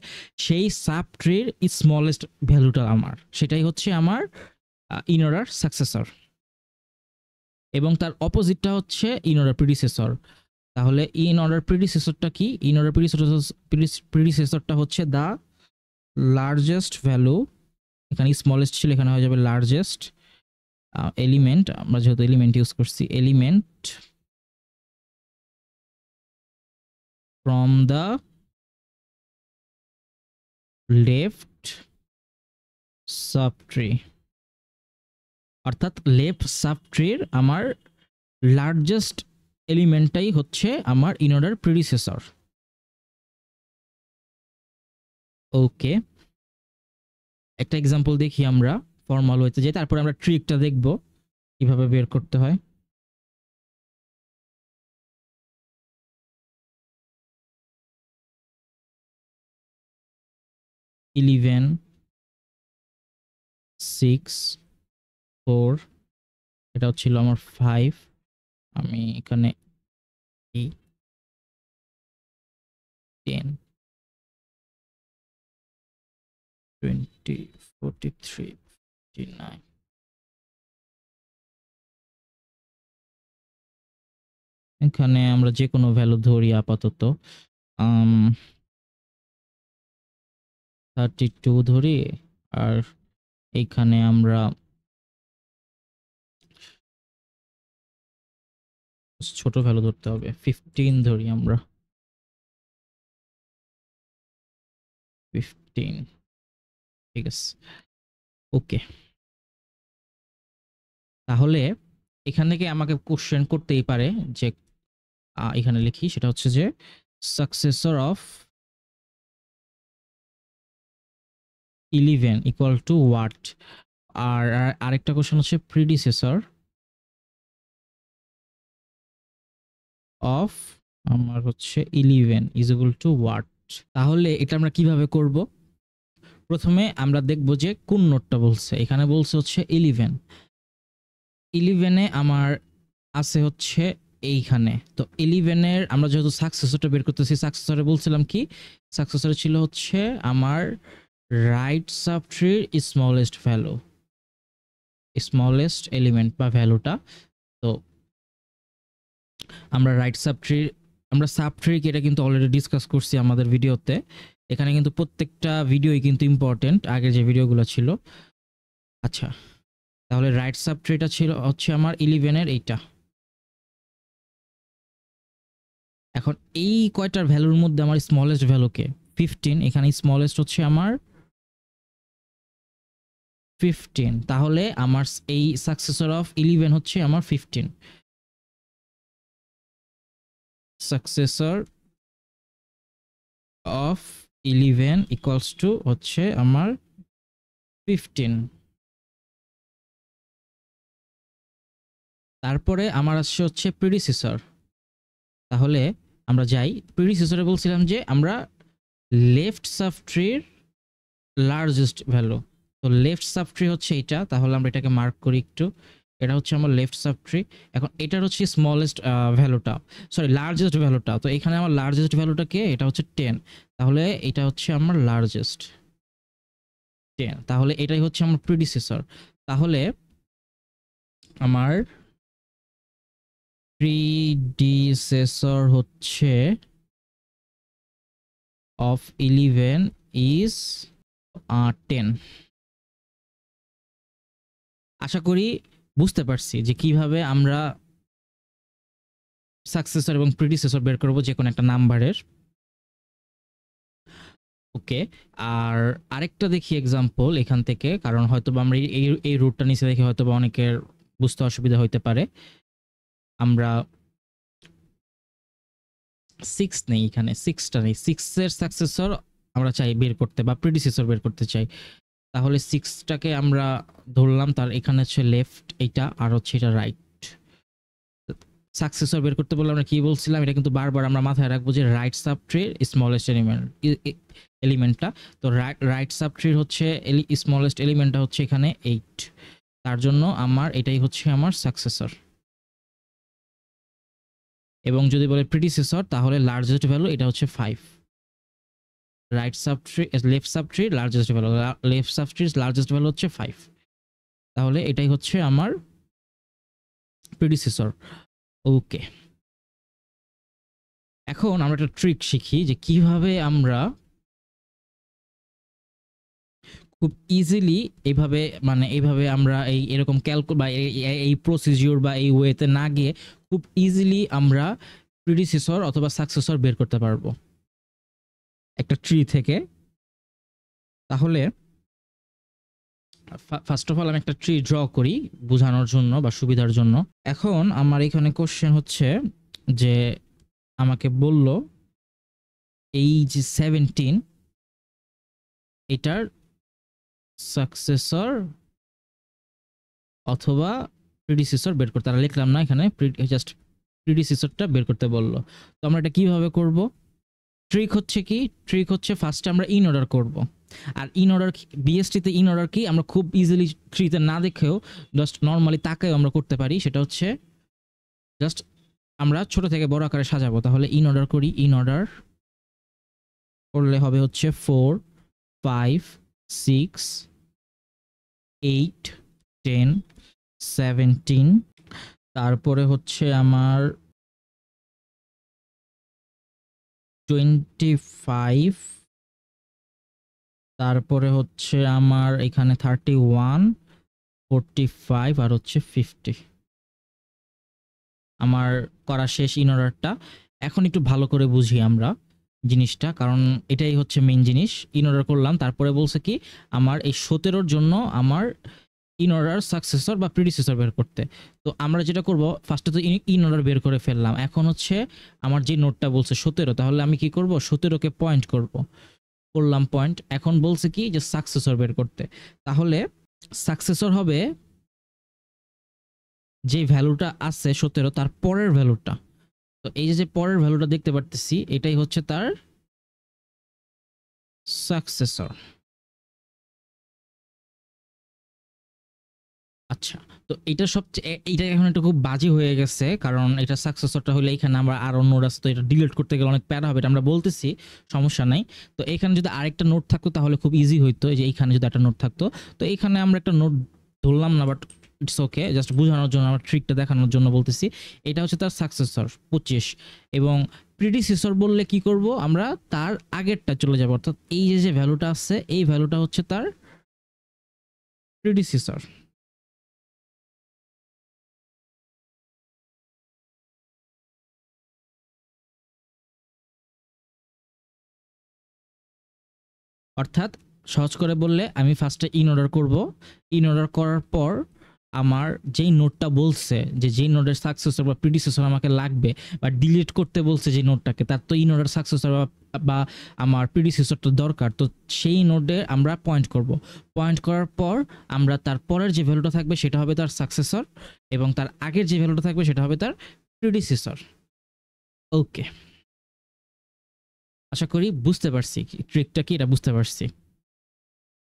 সেই সাব ট্রির স্মলেস্ট ভ্যালুটা আমার, সেটাই হচ্ছে আমার ইন অর্ডার সাকসেসর। এবং তার অপোজিটটা হচ্ছে ইন অর্ডার প্রিডিসেসর। তাহলে ইন অর্ডার প্রিডিসেসরটা কি? ইন অর্ডার প্রিডিসেসরটা হচ্ছে দ্য লার্জেস্ট ভ্যালু, এখানে স্মলেস্ট ছিল, এখানে হয়ে যাবে লার্জেস্ট এলিমেন্ট, আমরা যেহেতু এলিমেন্ট ইউজ করছি, element from the left sub tree. অর্থাৎ লেফট সাব ট্রির আমার লার্জেস্ট এলিমেন্টটাই হচ্ছে আমার ইন অর্ডার প্রিডিসেসর। ওকে, একটা এক্সাম্পল দেখি আমরা ফর্মাল হইতে যাই, তারপরে আমরা ট্রিকটা দেখব কিভাবে বের করতে হয়। ইলেভেন 6 4, এটা ছিল আমার 5, আমি এখানে 10 20 43 59। এখানে আমরা যে কোনো ভ্যালু ধরি আপাতত, 32 ধরি, আর এইখানে আমরা ছোট ভ্যালু ধরতে হবে, 15 ধরি আমরা, 15। ঠিক আছে, ওকে। তাহলে এখান থেকে আমাকে কোশ্চেন করতেই পারে যে এখানে লিখি, সেটা হচ্ছে যে successor of 11 equal to what. আর আরেকটা কোশ্চেন হচ্ছে প্রিডিসেসর অফ আমার হচ্ছে 11 ইজ ইকুয়াল টু হোয়াট। তাহলে এটা আমরা কিভাবে করব? প্রথমে আমরা দেখব যে কোন নোটটা বলছে। এখানে বলছে হচ্ছে 11, 11-এ আমার আছে হচ্ছে এইখানে। তো 11-এর আমরা যেহেতু সাকসেসরটা বের করতেছি, সাকসেসরে বলছিলাম কি, সাকসেসরে ছিল হচ্ছে আমার রাইট সাব ট্রির স্মলেস্ট ভ্যালু, স্মলেস্ট এলিমেন্ট বা ভ্যালুটা। তো আমরা রাইট সাব ট্রি, আমরা সাব ট্রি এটা কিন্তু অলরেডি ডিসকাস করছি আমাদের ভিডিওতে। এখানে কিন্তু প্রত্যেকটা ভিডিওই কিন্তু ইম্পর্টেন্ট, আগের যে ভিডিওগুলো ছিল। আচ্ছা, তাহলে রাইট সাব ট্রিটা ছিল হচ্ছে আমার 11-এর এইটা। এখন এই কয়টার ভ্যালুর মধ্যে আমার স্মলেস্ট ভ্যালু কে? 15। এখানে স্মলেস্ট হচ্ছে আমার 15। তাহলে আমার এই সাকসেসর অফ 11 হচ্ছে আমার 15। সাকসেসর অফ 11 ইকুয়ালস টু হচ্ছে আমার 15। তারপরে আমার আসছে হচ্ছে প্রিডিসেসর। তাহলে আমরা যাই, প্রিডিসেসরে বলছিলাম যে আমরা লেফট সাব ট্রির লার্জেস্ট ভ্যালু। তো লেফট সাব ট্রি হচ্ছে এটা, তাহলে আমরা এটাকে মার্ক করি একটু, এটা হচ্ছে আমার লেফট সাব ট্রি। এখন এটার হচ্ছে স্মলেস্ট ভ্যালুটা, সরি লার্জেস্ট ভ্যালুটা। তো এখানে আমার লার্জেস্ট ভ্যালুটা কে? এটা হচ্ছে 10। তাহলে এটা হচ্ছে আমার লার্জেস্ট 10। তাহলে এটাই হচ্ছে আমার প্রিডিসেসর। তাহলে আমার প্রিডিসেসর হচ্ছে অফ 11 ইজ 10। আশা করি বুঝতে পারছি যে কিভাবে আমরা সাকসেসর এবং প্রিডিসেসর বের করব যে কোনো একটা নাম্বারের। ওকে, আর আরেকটা দেখি এক্সাম্পল এখান থেকে, কারণ হয়তোবা আমরা এই রুটটা নিচে দেখে হয়তোবা অনেকের বুঝতে অসুবিধা হইতে পারে। আমরা 6 নেই, এখানে 6টা নেই, 6 এর সাকসেসর আমরা চাই বের করতে বা প্রিডিসেসর বের করতে চাই। তাহলে 6টাকে আমরা ধরলাম, তার এখানে হচ্ছে লেফট এইটা, আর হচ্ছে এটা রাইট। সাকসেসর বের করতে বললে আমরা কি বলছিলাম, এটা কিন্তু বারবার আমরা মাথায় রাখবো যে রাইট সাব ট্রির স্মলেস্ট এলিমেন্টটা। তো রাইট সাব ট্রির হচ্ছে স্মলেস্ট এলিমেন্টটা হচ্ছে এখানে 8, তার জন্য আমার এটাই হচ্ছে আমার সাকসেসর। এবং যদি বলে প্রিডিসেসর তাহলে লার্জেস্ট ভ্যালু এটা হচ্ছে 5। Right sub tree left sub tree largest value, left sub ট্রির লার্জেস্ট ভ্যালু হচ্ছে 5। তাহলে এটাই হচ্ছে আমার প্রিডিসেসর। ওকে, এখন আমরা একটা ট্রিক শিখি যে কিভাবে আমরা খুব ইজিলি এইভাবে, মানে এইভাবে আমরা এরকম বা এই প্রসিজিওর বা এই ওয়েতে না গিয়ে খুব ইজিলি আমরা প্রিডিসেসর অথবা সাকসেসর বের করতে পারবো একটা ট্রি থেকে। তাহলে ফার্স্ট অফ অল আমি একটা ট্রি ড্র করি বোঝানোর জন্য বা সুবিধার জন্য। এখন আমার এখানে কোশ্চেন হচ্ছে যে আমাকে বলল এই যে 17 এটার সাকসেসর অথবা প্রিডিসেসর বের করতে, তারা লিখলাম না এখানে, জাস্ট প্রিডিসেসরটা বের করতে বললো। তো আমরা এটা কিভাবে করব? ট্রিক হচ্ছে কি, ট্রিক হচ্ছে ফার্স্টে আমরা ইন অর্ডার করব। আর ইন অর্ডার বিএসটিতে ইন অর্ডার কি আমরা খুব ইজিলি ট্রিতে না দেখেও জাস্ট নর্মালি তাকায়ও আমরা করতে পারি। সেটা হচ্ছে জাস্ট আমরা ছোট থেকে বড় আকারে সাজাবো। তাহলে ইন অর্ডার করি, ইন অর্ডার করলে হবে হচ্ছে 4 5 6 8 10 17, তারপরে হচ্ছে আমার 25, তারপরে হচ্ছে আমার এখানে 31 45 আর হচ্ছে 50। আমার করা শেষ ইন অর্ডারটা। এখন একটু ভালো করে বুঝি আমরা জিনিসটা, কারণ এটাই হচ্ছে মেইন জিনিস। ইন অর্ডার করলাম, তারপরে বলছে কি আমার এই 17-র জন্য আমার ইন অর্ডার সাকসেসর বা প্রিডিসেসর বের করতে। তো আমরা যেটা করব, ফার্স্টে তো ইন অর্ডার বের করে ফেললাম। এখন হচ্ছে আমার যে নোটটা বলছে 17, তাহলে আমি কি করব, 17কে পয়েন্ট করলাম পয়েন্ট। এখন বলছে কি যে সাকসেসর বের করতে, তাহলে সাকসেসর হবে যে ভ্যালুটা আছে 17 তার পরের ভ্যালুটা। তো এই যে পরের ভ্যালুটা দেখতে পারতেছি, এটাই হচ্ছে তার সাকসেসর। আচ্ছা, তো এটা সবচেয়ে এটা এখন একটু খুব বাজে হয়ে গেছে, কারণ এটা সাকসেসরটা হলে এখানে আমরা আরো নোড আছে, তো এটা ডিলিট করতে গেলে অনেক প্যারা হবে, এটা আমরা বলতেছি, সমস্যা নাই। তো এখানে যদি আরেকটা নোড থাকতো তাহলে খুব ইজি হইতো, এই যে এইখানে যদি একটা নোড থাকতো। তো এইখানে আমরা একটা নোড ধরলাম না, বাট ইটস ওকে, জাস্ট বোঝানোর জন্য, আমার ট্রিকটা দেখানোর জন্য বলতেছি। এটা হচ্ছে তার সাকসেসর 25, এবং প্রিডিসেসর বললে কি করব, আমরা তার আগেরটা চলে যাব, অর্থাৎ এই যে ভ্যালুটা আছে এই ভ্যালুটা হচ্ছে তার প্রিডিসেসর। অর্থাৎ সহজ করে বললে আমি ফার্স্টে ইন অর্ডার করব, ইন অর্ডার করার পর আমার যেই নোটটা বলছে যে যেই নোটের সাকসেসর বা প্রিডিসেসর আমাকে লাগবে বা ডিলিট করতে বলছে যে নোটটাকে, তার তো ইন অর্ডার সাকসেসর বা আমার প্রিডিসেসরটা দরকার। তো সেই নোটে আমরা পয়েন্ট করব, পয়েন্ট করার পর আমরা তার পরের যে ভ্যালুটা থাকবে সেটা হবে তার সাকসেসর, এবং তার আগের যে ভ্যালুটা থাকবে সেটা হবে তার প্রিডিসেসর। ওকে, আশা করি বুঝতে পারছি ট্রিকটা কি, এটা বুঝতে পারছি।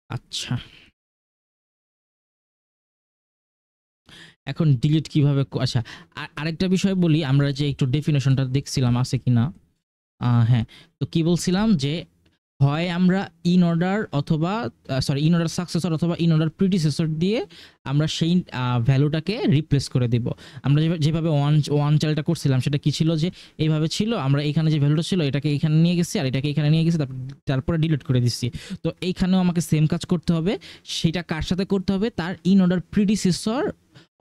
আচ্ছা, এখন ডিলিট কিভাবে আচ্ছা, আরেকটা বিষয় বলি, আমরা যে একটু ডেফিনেশনটা দেখছিলাম আছে কিনা। হ্যাঁ, তো কি বলছিলাম যে হয় আমরা ইন অর্ডার অথবা ইন অর্ডার সাকসেসর অথবা ইন অর্ডার প্রিডিসেসর দিয়ে আমরা সেই ভ্যালুটাকে রিপ্লেস করে দিব। আমরা যেভাবে ওয়ান চালটা করছিলাম সেটা কি ছিল, যে এইভাবে ছিল, আমরা এখানে যে ভ্যালুটা ছিল এটাকে এখানে নিয়ে গেছি আর এটাকে এখানে নিয়ে গেছি, তারপরে ডিলিট করে দিচ্ছি। তো এইখানেও আমাকে সেম কাজ করতে হবে। সেটা কার সাথে করতে হবে, তার ইন অর্ডার প্রিডিসেসর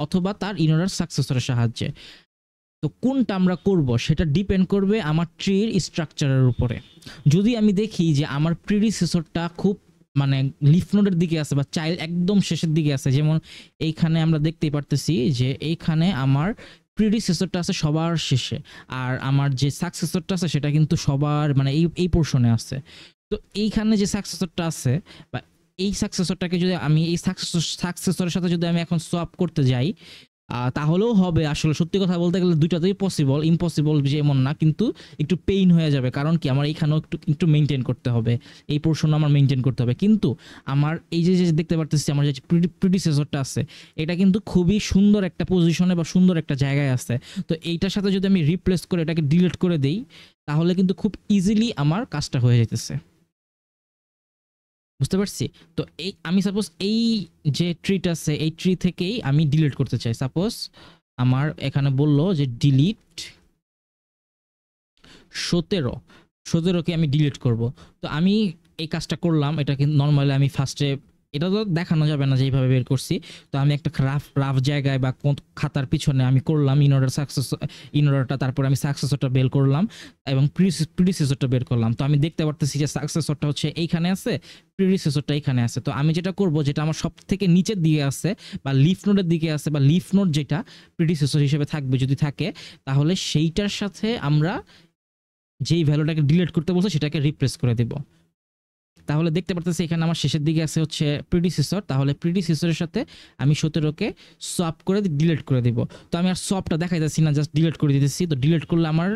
অথবা তার ইন অর্ডার সাকসেসরের সাহায্যে। তো কোনটা আমরা করব সেটা ডিপেন্ড করবে আমার ট্রির স্ট্রাকচারের উপরে। যদি আমি দেখি যে আমার প্রিডিসেসরটা খুব মানে লিফ নোডের দিকে আছে বা চাইল্ড একদম শেষের দিকে আছে, যেমন এইখানে আমরা দেখতেই পারতেছি যে এইখানে আমার প্রিডিসেসরটা আছে সবার শেষে, আর আমার যে সাকসেসরটা আছে সেটা কিন্তু সবার মানে এই পোর্শনে আছে। তো এইখানে যে সাকসেসরটা আছে বা এই সাকসেসরটাকে যদি আমি এই সাকসেসরের সাথে যদি আমি এখন সোয়াপ করতে যাই, তাহলেও হবে। আসলে সত্যি কথা বলতে গেলে দুইটাতেই পসিবল, ইম্পসিবল যে এমন না, কিন্তু একটু পেইন হয়ে যাবে। কারণ কি আমার এইখানেও একটু একটু মেনটেন করতে হবে, এই পোর্শন আমার মেনটেন করতে হবে। কিন্তু আমার এই যে যে দেখতে পারতেছি আমার যে প্রিডিসেসরটা আছে এটা কিন্তু খুবই সুন্দর একটা পজিশনে বা সুন্দর একটা জায়গায় আছে। তো এইটার সাথে যদি আমি রিপ্লেস করে এটাকে ডিলিট করে দেই তাহলে কিন্তু খুব ইজিলি আমার কাজটা হয়ে যেতেছে। বুঝতে পারছি? তো এই আমি সাপোজ এই যে ট্রিটা আছে এই ট্রি থেকেই আমি ডিলিট করতে চাই। সাপোজ আমার এখানে বলল যে ডিলিট 17কে আমি ডিলিট করব। তো আমি এই কাজটা করলাম। এটা কিন্তু নর্মালি আমি ফার্স্টে এটা তো দেখানো যাবে না যেইভাবে বের করছি। তো আমি একটা রাফ জায়গায় বা খাতার পিছনে আমি করলাম ইনঅর্ডারটা, তারপর আমি সাকসেসরটা বের করলাম এবং প্রিডিসেসরটা বের করলাম। তো আমি দেখতে পারতেছি যে সাকসেসরটা হচ্ছে এইখানে আছে, প্রিডিসেসরটা এখানে আছে। তো আমি যেটা করব, যেটা আমার সব থেকে নিচের দিকে আছে বা লিফ নোডের দিকে আছে বা লিফ নোড যেটা প্রিডিসেসর হিসেবে থাকবে যদি থাকে, তাহলে সেইটার সাথে আমরা যেই ভ্যালুটাকে ডিলিট করতে বলছে সেটাকে রিপ্লেস করে দেব। তাহলে দেখতে পারতেছি এখানে আমার শেষের দিকে আছে হচ্ছে প্রিডিসেসর, তাহলে প্রিডিসেসরের সাথে আমি 17কে সোয়াপ করে ডিলিট করে দিব। তো আমি আর সোয়াপটা দেখাইতেছি না, জাস্ট ডিলিট করে দিতেছি। তো ডিলিট করলে আমার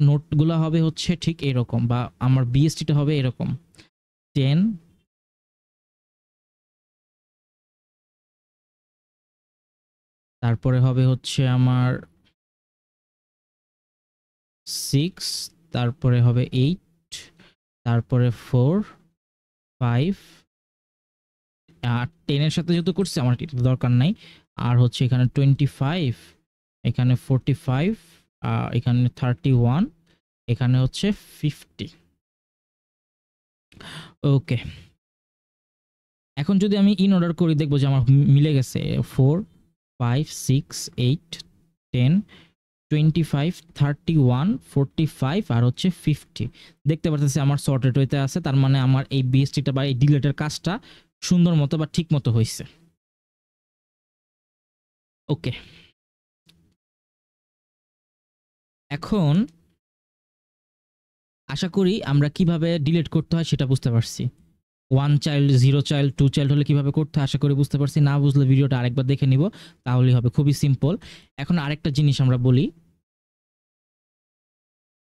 নোটগুলো হবে হচ্ছে ঠিক এরকম, বা আমার বিএসটিটা হবে এরকম 10, তারপরে হবে হচ্ছে আমার 6, তারপরে হবে 8, তারপরে 4, 5 আর 10 এর সাথে যেহেতু করছি আমার এটা দরকার নাই। আর হচ্ছে এখানে 25, এখানে 45, এখানে 31, এখানে হচ্ছে 50। ওকে, এখন যদি আমি ইন অর্ডার করি দেখবো যে আমার মিলে গেছে 4, 5, 6, 8, 10, 25, 31, 45 আর হচ্ছে 50। দেখতে পারতেছি আমার সর্টেড হইতে আছে, তার মানে আমার এই বিএসটিটা বা এই ডিলেটের কাজটা সুন্দর মতো বা ঠিক মতো হয়েছে। ওকে, এখন আশা করি আমরা কিভাবে ডিলিট করতে হয় সেটা বুঝতে পারছি। 1 চাইল্ড, 0 চাইল্ড, 2 চাইল্ড হলে কিভাবে করতে হয় আশা করি বুঝতে পারছি। না বুঝলে ভিডিওটা আরেকবার দেখে নিব, তাহলেই হবে। খুবই সিম্পল। এখন আরেকটা জিনিস আমরা বলি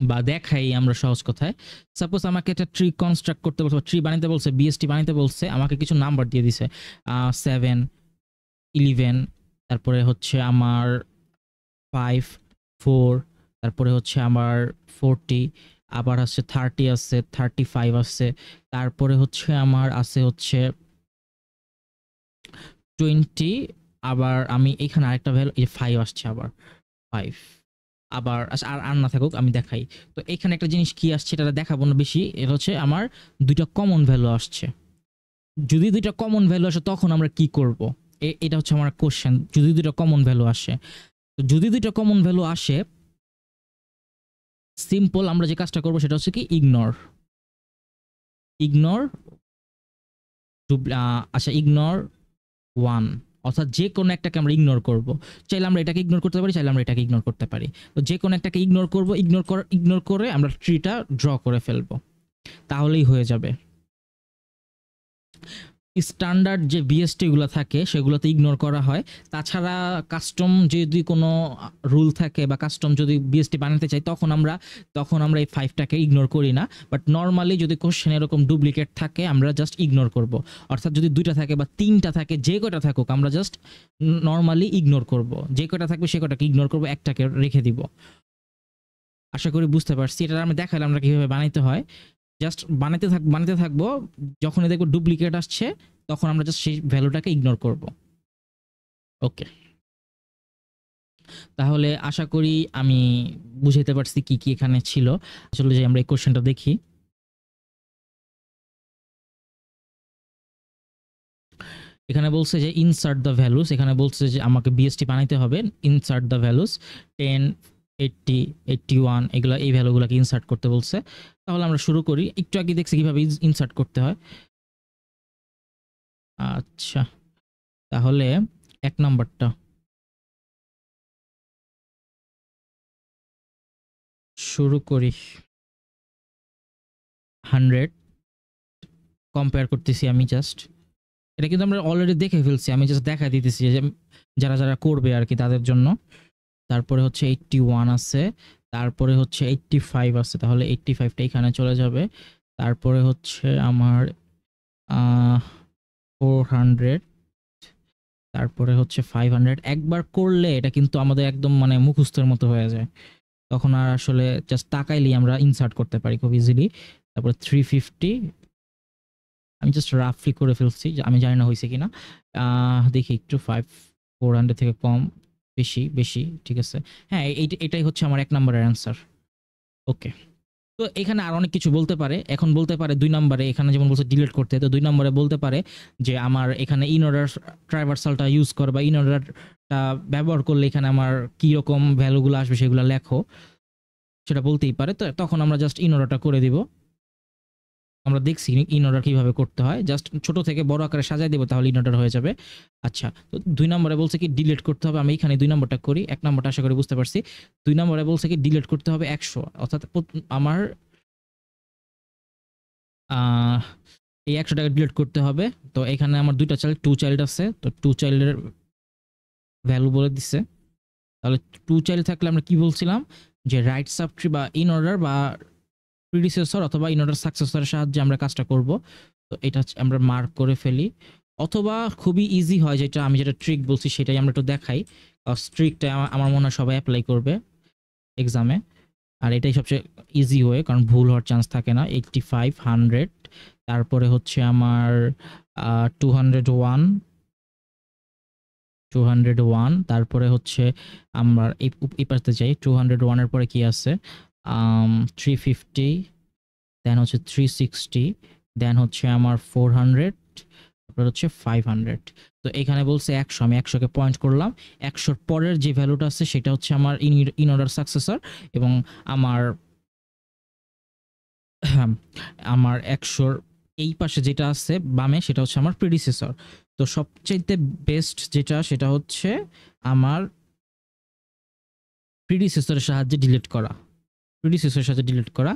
বা দেখাই আমরা সহজ কথায়। সাপোজ আমাকে একটা ট্রি কনস্ট্রাক্ট করতে বলছে, ট্রি বানাইতে বলছে, বিএসটি বানাইতে বলছে, আমাকে কিছু নাম্বার দিয়ে দিছে 7, 11, তারপরে হচ্ছে আমার 5, 4, তারপরে হচ্ছে আমার 40, আবার আছে 30, আছে 35 আছে, তারপরে হচ্ছে আমার আছে হচ্ছে 20, আবার আমি এখানে আরেকটা ভ্যালু এই 5 আসছে, আবার 5, আবার আর আর না থাকুক আমি দেখাই। তো এখানে একটা জিনিস কি আসছে এটা দেখাবো না বেশি, এটা হচ্ছে আমার দুইটা কমন ভ্যালু আসছে। যদি দুইটা কমন ভ্যালু আসে তখন আমরা কি করব, এটা হচ্ছে আমার কোশ্চেন। যদি দুইটা কমন ভ্যালু আসে, তো যদি দুইটা কমন ভ্যালু আসে, সিম্পল আমরা যে কাজটা করবো সেটা হচ্ছে কি ইগনোর ইগনোর আচ্ছা ইগনোর 1, অর্থাৎ যে কোনো একটাকে আমরা ইগনোর করব। চাইলে আমরা এটাকে ইগনোর করতে পারি, চাইলে আমরা এটাকে ইগনোর করতে পারি। তো যে কোনো একটাকে ইগনোর করব, ইগনোর করে আমরা ট্রিটা ড্র করে ফেলবো, তাহলেই হয়ে যাবে। স্ট্যান্ডার্ড যে বিএসটি গুলো থাকে সেগুলোতে ইগনোর করা হয়। তাছাড়া কাস্টম যদি কোনো রুল থাকে বা কাস্টম যদি বিএসটি বানাতে চাই তখন আমরা এই 5টাকে ইগনোর করি না। বাট নর্মালি যদি কোশ্চেন এরকম ডুপ্লিকেট থাকে আমরা জাস্ট ইগনোর করব। অর্থাৎ যদি 2টা থাকে বা 3টা থাকে, যে কয়টা থাকুক আমরা জাস্ট নর্মালি ইগনোর করব। যে কয়টা থাকবে সে কয়টাকে ইগনোর করব, একটাকে রেখে দিব। আশা করি বুঝতে পারছি। এটা আমি দেখালাম আমরা কিভাবে বানাইতে হয়। জাস্ট বানাতে থাকবো, যখনই দেখবো ডুপ্লিকেট আসছে তখন আমরা জাস্ট সেই ভ্যালুটাকে ইগনোর করব। ওকে, তাহলে আশা করি আমি বুঝাইতে পারছি কি কি এখানে ছিল। আসলে যে আমরা এই কোশ্চেনটা দেখি, এখানে বলছে যে ইনসার্ট দ্য ভ্যালুস, এখানে বলছে যে আমাকে বিএসটি বানাইতে হবে। ইনসার্ট দ্য ভ্যালুস 10, 80, 81 এগুলা, এই ভ্যালুগুলোকে ইনসার্ট করতে বলছে। তাহলে আমরা শুরু করি। একটু আগে দেখছি কিভাবে ইনসার্ট করতে হয়। আচ্ছা, তাহলে 1 নাম্বারটা শুরু করি। 100 কম্পেয়ার করতেছি আমি জাস্ট। এটা কিন্তু আমরা অলরেডি দেখে ফেলছি, আমি জাস্ট দেখাই দিতেছি যে যারা যারা করবে আর কি তাদের জন্য। তারপরে হচ্ছে 81 আছে, তারপরে হচ্ছে 85 আছে, তাহলে 85টা এখানে চলে যাবে। তারপরে হচ্ছে আমার 400, তারপরে হচ্ছে 500। একবার করলে এটা কিন্তু আমাদের একদম মানে মুখস্থের মতো হয়ে যায়, তখন আর আসলে জাস্ট তাকাইলেই আমরা ইনসার্ট করতে পারি খুব ইজিলি। তারপরে 350, আমি জাস্ট রাফলি করে ফেলছি, আমি জানি না হয়েছে কিনা। দেখি একটু 400 থেকে কম, বেশি বেশি, ঠিক আছে। হ্যাঁ, এটাই হচ্ছে আমার 1 নম্বরের অ্যান্সার। ওকে, তো এখানে আর অনেক কিছু বলতে পারে। এখন বলতে পারে 2 নম্বরে, এখানে যেমন বলছে ডিলিট করতে, তো 2 নম্বরে বলতে পারে যে আমার এখানে ইন অর্ডার ট্রাইভার্সালটা ইউজ কর, বা ইন অর্ডারটা ব্যবহার করলে এখানে আমার কি রকম ভ্যালুগুলো আসবে সেগুলো লেখো, সেটা বলতেই পারে। তো তখন আমরা জাস্ট ইন অর্ডারটা করে দিব। আমরা দেখছি ইন অর্ডার কিভাবে করতে হয়, জাস্ট ছোট থেকে বড় আকারে সাজাই দেবো, তাহলে ইন অর্ডার হয়ে যাবে। আচ্ছা, তো 2 নম্বরে বলছে কি ডিলিট করতে হবে, আমি এখানে 2 নম্বরটা করি। 1 নম্বরটা আশা করি বুঝতে পারছি। 2 নম্বরে বলছে কি ডিলিট করতে হবে 100, অর্থাৎ আমার এই 100 টাকা ডিলিট করতে হবে। তো এখানে আমার 2টা চাইল্ড, 2 চাইল্ড আছে, তো 2 চাইল্ডের ভ্যালু বলে দিচ্ছে। তাহলে 2 চাইল্ড থাকলে আমরা কি বলছিলাম যে রাইট সাব ট্রি বা ইন অর্ডার বা প্রিডিসেসর অথবা ইন অর্ডার সাকসেসরের সাহায্যে আমরা কাজটা করব। তো এটা আমরা মার্ক করে ফেলি। অথবা খুবই ইজি হয়, যেটা আমি যেটা ট্রিক বলছি সেটাই আমরা একটু দেখাই। ট্রিকটা আমার মনে হয় সবাই অ্যাপ্লাই করবে এক্সামে, আর এটাই সবচেয়ে ইজি ওয়ে, কারণ ভুল হওয়ার চান্স থাকে না। 85, 100, তারপরে হচ্ছে আমার 201, 201, তারপরে হচ্ছে আমরা এই পাশে যাই। 201 এর পরে কি আছে? 350, দেন হচ্ছে 360, দেন হচ্ছে আমার 400, তারপর হচ্ছে 500। তো এখানে বলছে 100, আমি 100কে পয়েন্ট করলাম। 100 পরের যে ভ্যালুটা আছে সেটা হচ্ছে আমার ইন অর্ডার সাকসেসর, এবং আমার আমার 100 এই পাশে যেটা আছে বামে সেটা হচ্ছে আমার প্রিডিসেসর। তো সবচাইতে বেস্ট যেটা সেটা হচ্ছে আমার প্রিডিসেসরের সাহায্যে ডিলিট করা, প্রিডিসেসরের সাথে ডিলিট করা।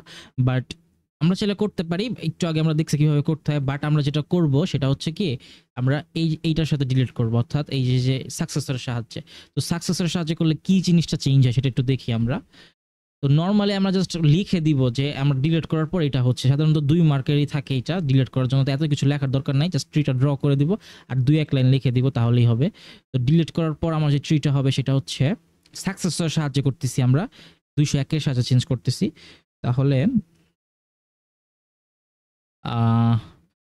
বাট আমরা চাইলে করতে পারি, একটু আগে আমরা দেখছি কিভাবে করতে হয়। বাট আমরা যেটা করব সেটা হচ্ছে কি, আমরা এইটার সাথে ডিলিট করব, অর্থাৎ এই যে সাকসেসরের সাহায্যে। তো সাকসেসরের সাহায্যে করলে কি জিনিসটা চেঞ্জ হয় সেটা একটু দেখি আমরা। তো নর্মালি আমরা জাস্ট লিখে দিব যে আমরা ডিলিট করার পর এটা হচ্ছে, সাধারণত 2 মার্কেরই থাকে এটা ডিলিট করার জন্য, তো এত কিছু লেখার দরকার নাই, জাস্ট ট্রিটা ড্র করে দিব আর 2-1 লাইন লিখে দিব, তাহলেই হবে। তো ডিলিট করার পর আমার যে ট্রিটা হবে সেটা হচ্ছে সাকসেসরের সাহায্যে করতেছি, আমরা 201 এর সাহায্যে চেঞ্জ করতেছি। তাহলে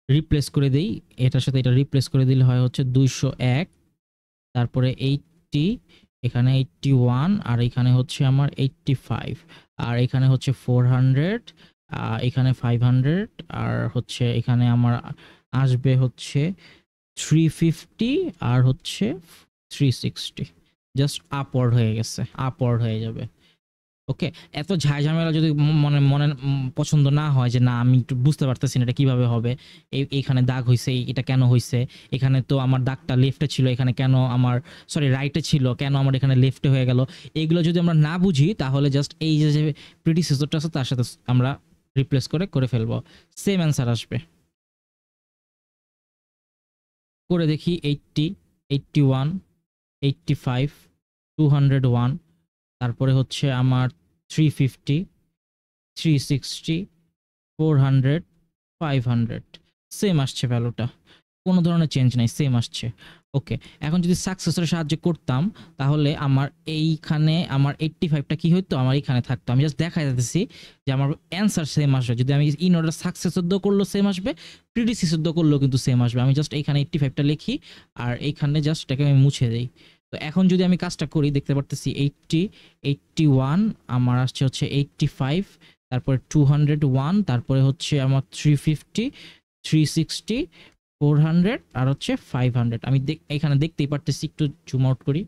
রিপ্লেস করে দেই, এটার সাথে এটা রিপ্লেস করে দিলে হয় হচ্ছে 201, তারপরে 80, এখানে 81, আর এখানে হচ্ছে আমার 85, আর এখানে হচ্ছে 400, এখানে 500, আর হচ্ছে এখানে আমার আসবে হচ্ছে 350, আর হচ্ছে 360। জাস্ট আপওয়ার্ড হয়ে গেছে, আপওয়ার্ড হয়ে যাবে। ওকে, এত ঝামেলা যদি মনে মনে পছন্দ না হয়, যে না আমি একটু বুঝতে পারতেছি না এটা কিভাবে হবে, এইখানে দাগ হইছে, এটা কেন হইছে, এখানে তো আমার দাগটা লেফটে ছিল, এখানে কেন আমার সরি রাইটে ছিল, কেন আমার এখানে লেফটে হয়ে গেল, এগুলো যদি আমরা না বুঝি তাহলে জাস্ট এই যে প্রিডিসেসরটা আছে তার সাথে আমরা রিপ্লেস করে ফেলবো, সেম অ্যান্সার আসবে। করে দেখি 80, 81, 85, 201, তারপরে হচ্ছে আমার 350, 360, 400, 500, সেম আসছে ভ্যালুটা, কোনো ধরনের চেঞ্জ নাই, সেম আসছে। ওকে, এখন যদি সাকসেসরের সাহায্যে করতাম তাহলে আমার এইখানে আমার 85টা কি হইতো, আমার এইখানে থাকতো। আমি জাস্ট দেখাই যাচ্ছি যে আমার অ্যান্সার সেম আসবে, যদি আমি ইন অর্ডার সাকসেসর দো করলেও সেম আসবে, প্রিডিসেসর দো করলেও কিন্তু সেম আসবে। আমি জাস্ট এইখানে 85টা লিখি আর এইখানে জাস্ট এটাকে আমি মুছে দিই। তো এখন যদি আমি কাজটা করি দেখতে পারতেছি 80, 81, আমার আসছে হচ্ছে 85, তারপরে 201, তারপরে হচ্ছে আমার 350, 360, 400 আর হচ্ছে 500। আমি এখানে দেখতেই পারতেছি, একটু জুম আউট করি,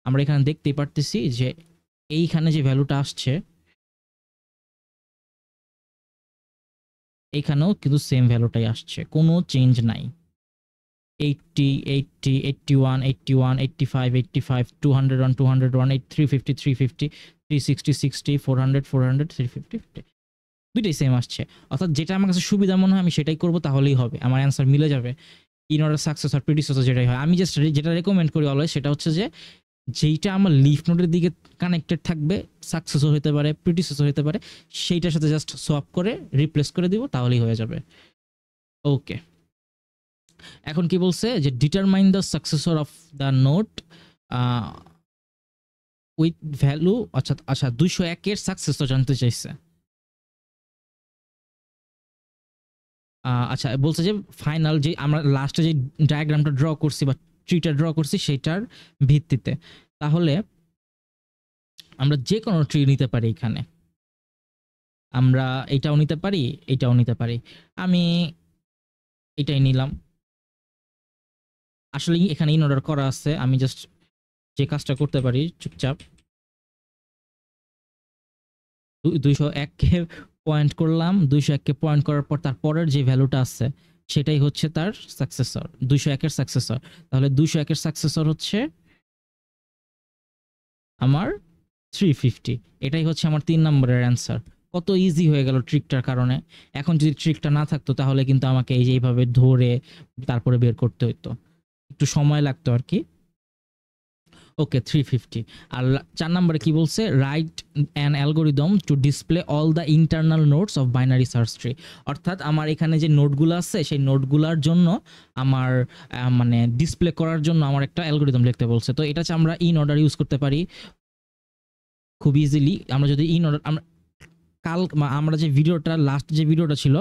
আমরা এখানে দেখতেই পারতেছি যে এইখানে যে ভ্যালুটা আসছে এইখানেও কিন্তু সেম ভ্যালুটাই আসছে, কোনো চেঞ্জ নাই। 80 80 81 81 85 85 201 201 350 350 360 60 400 400 350 দুইটাই সেম আসছে। অর্থাৎ যেটা আমার কাছে সুবিধা মনে হয় আমি সেটাই করব, তাহলেই হবে, আমার অ্যান্সার মিলে যাবে। ইন অর্ডার সাকসেসর প্রিডিসেসর যেটাই হয়, আমি জাস্ট যেটা রেকমেন্ড করি অলওয়েজ সেটা হচ্ছে যে যেইটা আমার লিফ নোডের দিকে কানেক্টেড থাকবে, সাকসেসর হতে পারে প্রিডিসেসর হতে পারে, সেইটার সাথে জাস্ট সোয়াপ করে রিপ্লেস করে দিব, তাহলেই হয়ে যাবে। ওকে, এখন কি বলছে যে determine the successor of the note with value. আচ্ছা আচ্ছা, 201 এর সাকসেসর জানতে চাইছে। আচ্ছা, বলছে যে ফাইনাল যে আমরা লাস্টে যে ডায়াগ্রামটা ড্র করছি বা ট্রিটা ড্র করছি সেটার ভিত্তিতে, তাহলে আমরা যে কোনো ট্রি নিতে পারি। এখানে আমরা এটাও নিতে পারি, এটাও নিতে পারি। আমি এটাই নিলাম। আসলে এখানে ইন অর্ডার করা আছে, আমি জাস্ট যে কাজটা করতে পারি চুপচাপ 201কে পয়েন্ট করলাম, 201কে পয়েন্ট করার পর তার পরের যে ভ্যালুটা আছে সেটাই হচ্ছে তার সাকসেসর, 201 এর সাকসেসর। তাহলে 201 এর সাকসেসর হচ্ছে আমার 350। এটাই হচ্ছে আমার 3 নম্বরের অ্যান্সার। কত ইজি হয়ে গেল ট্রিকটার কারণে। এখন যদি ট্রিকটা না থাকতো তাহলে কিন্তু আমাকে এই যে এইভাবে ধরে তারপরে বের করতে হতো, একটু সময় লাগতো আর কি। ওকে, 350। আর 4 নম্বরে কি বলছে, write an algorithm to display all the internal nodes of binary search tree. অর্থাৎ আমার এখানে যে নোটগুলো আছে সেই নোটগুলোর জন্য আমার মানে ডিসপ্লে করার জন্য আমার একটা অ্যালগোরিদম লিখতে বলছে। তো এটা হচ্ছে আমরা ইন অর্ডার ইউজ করতে পারি খুব ইজিলি। আমরা যদি ইন অর্ডার আমরা যে ভিডিওটা লাস্ট যে ভিডিওটা ছিল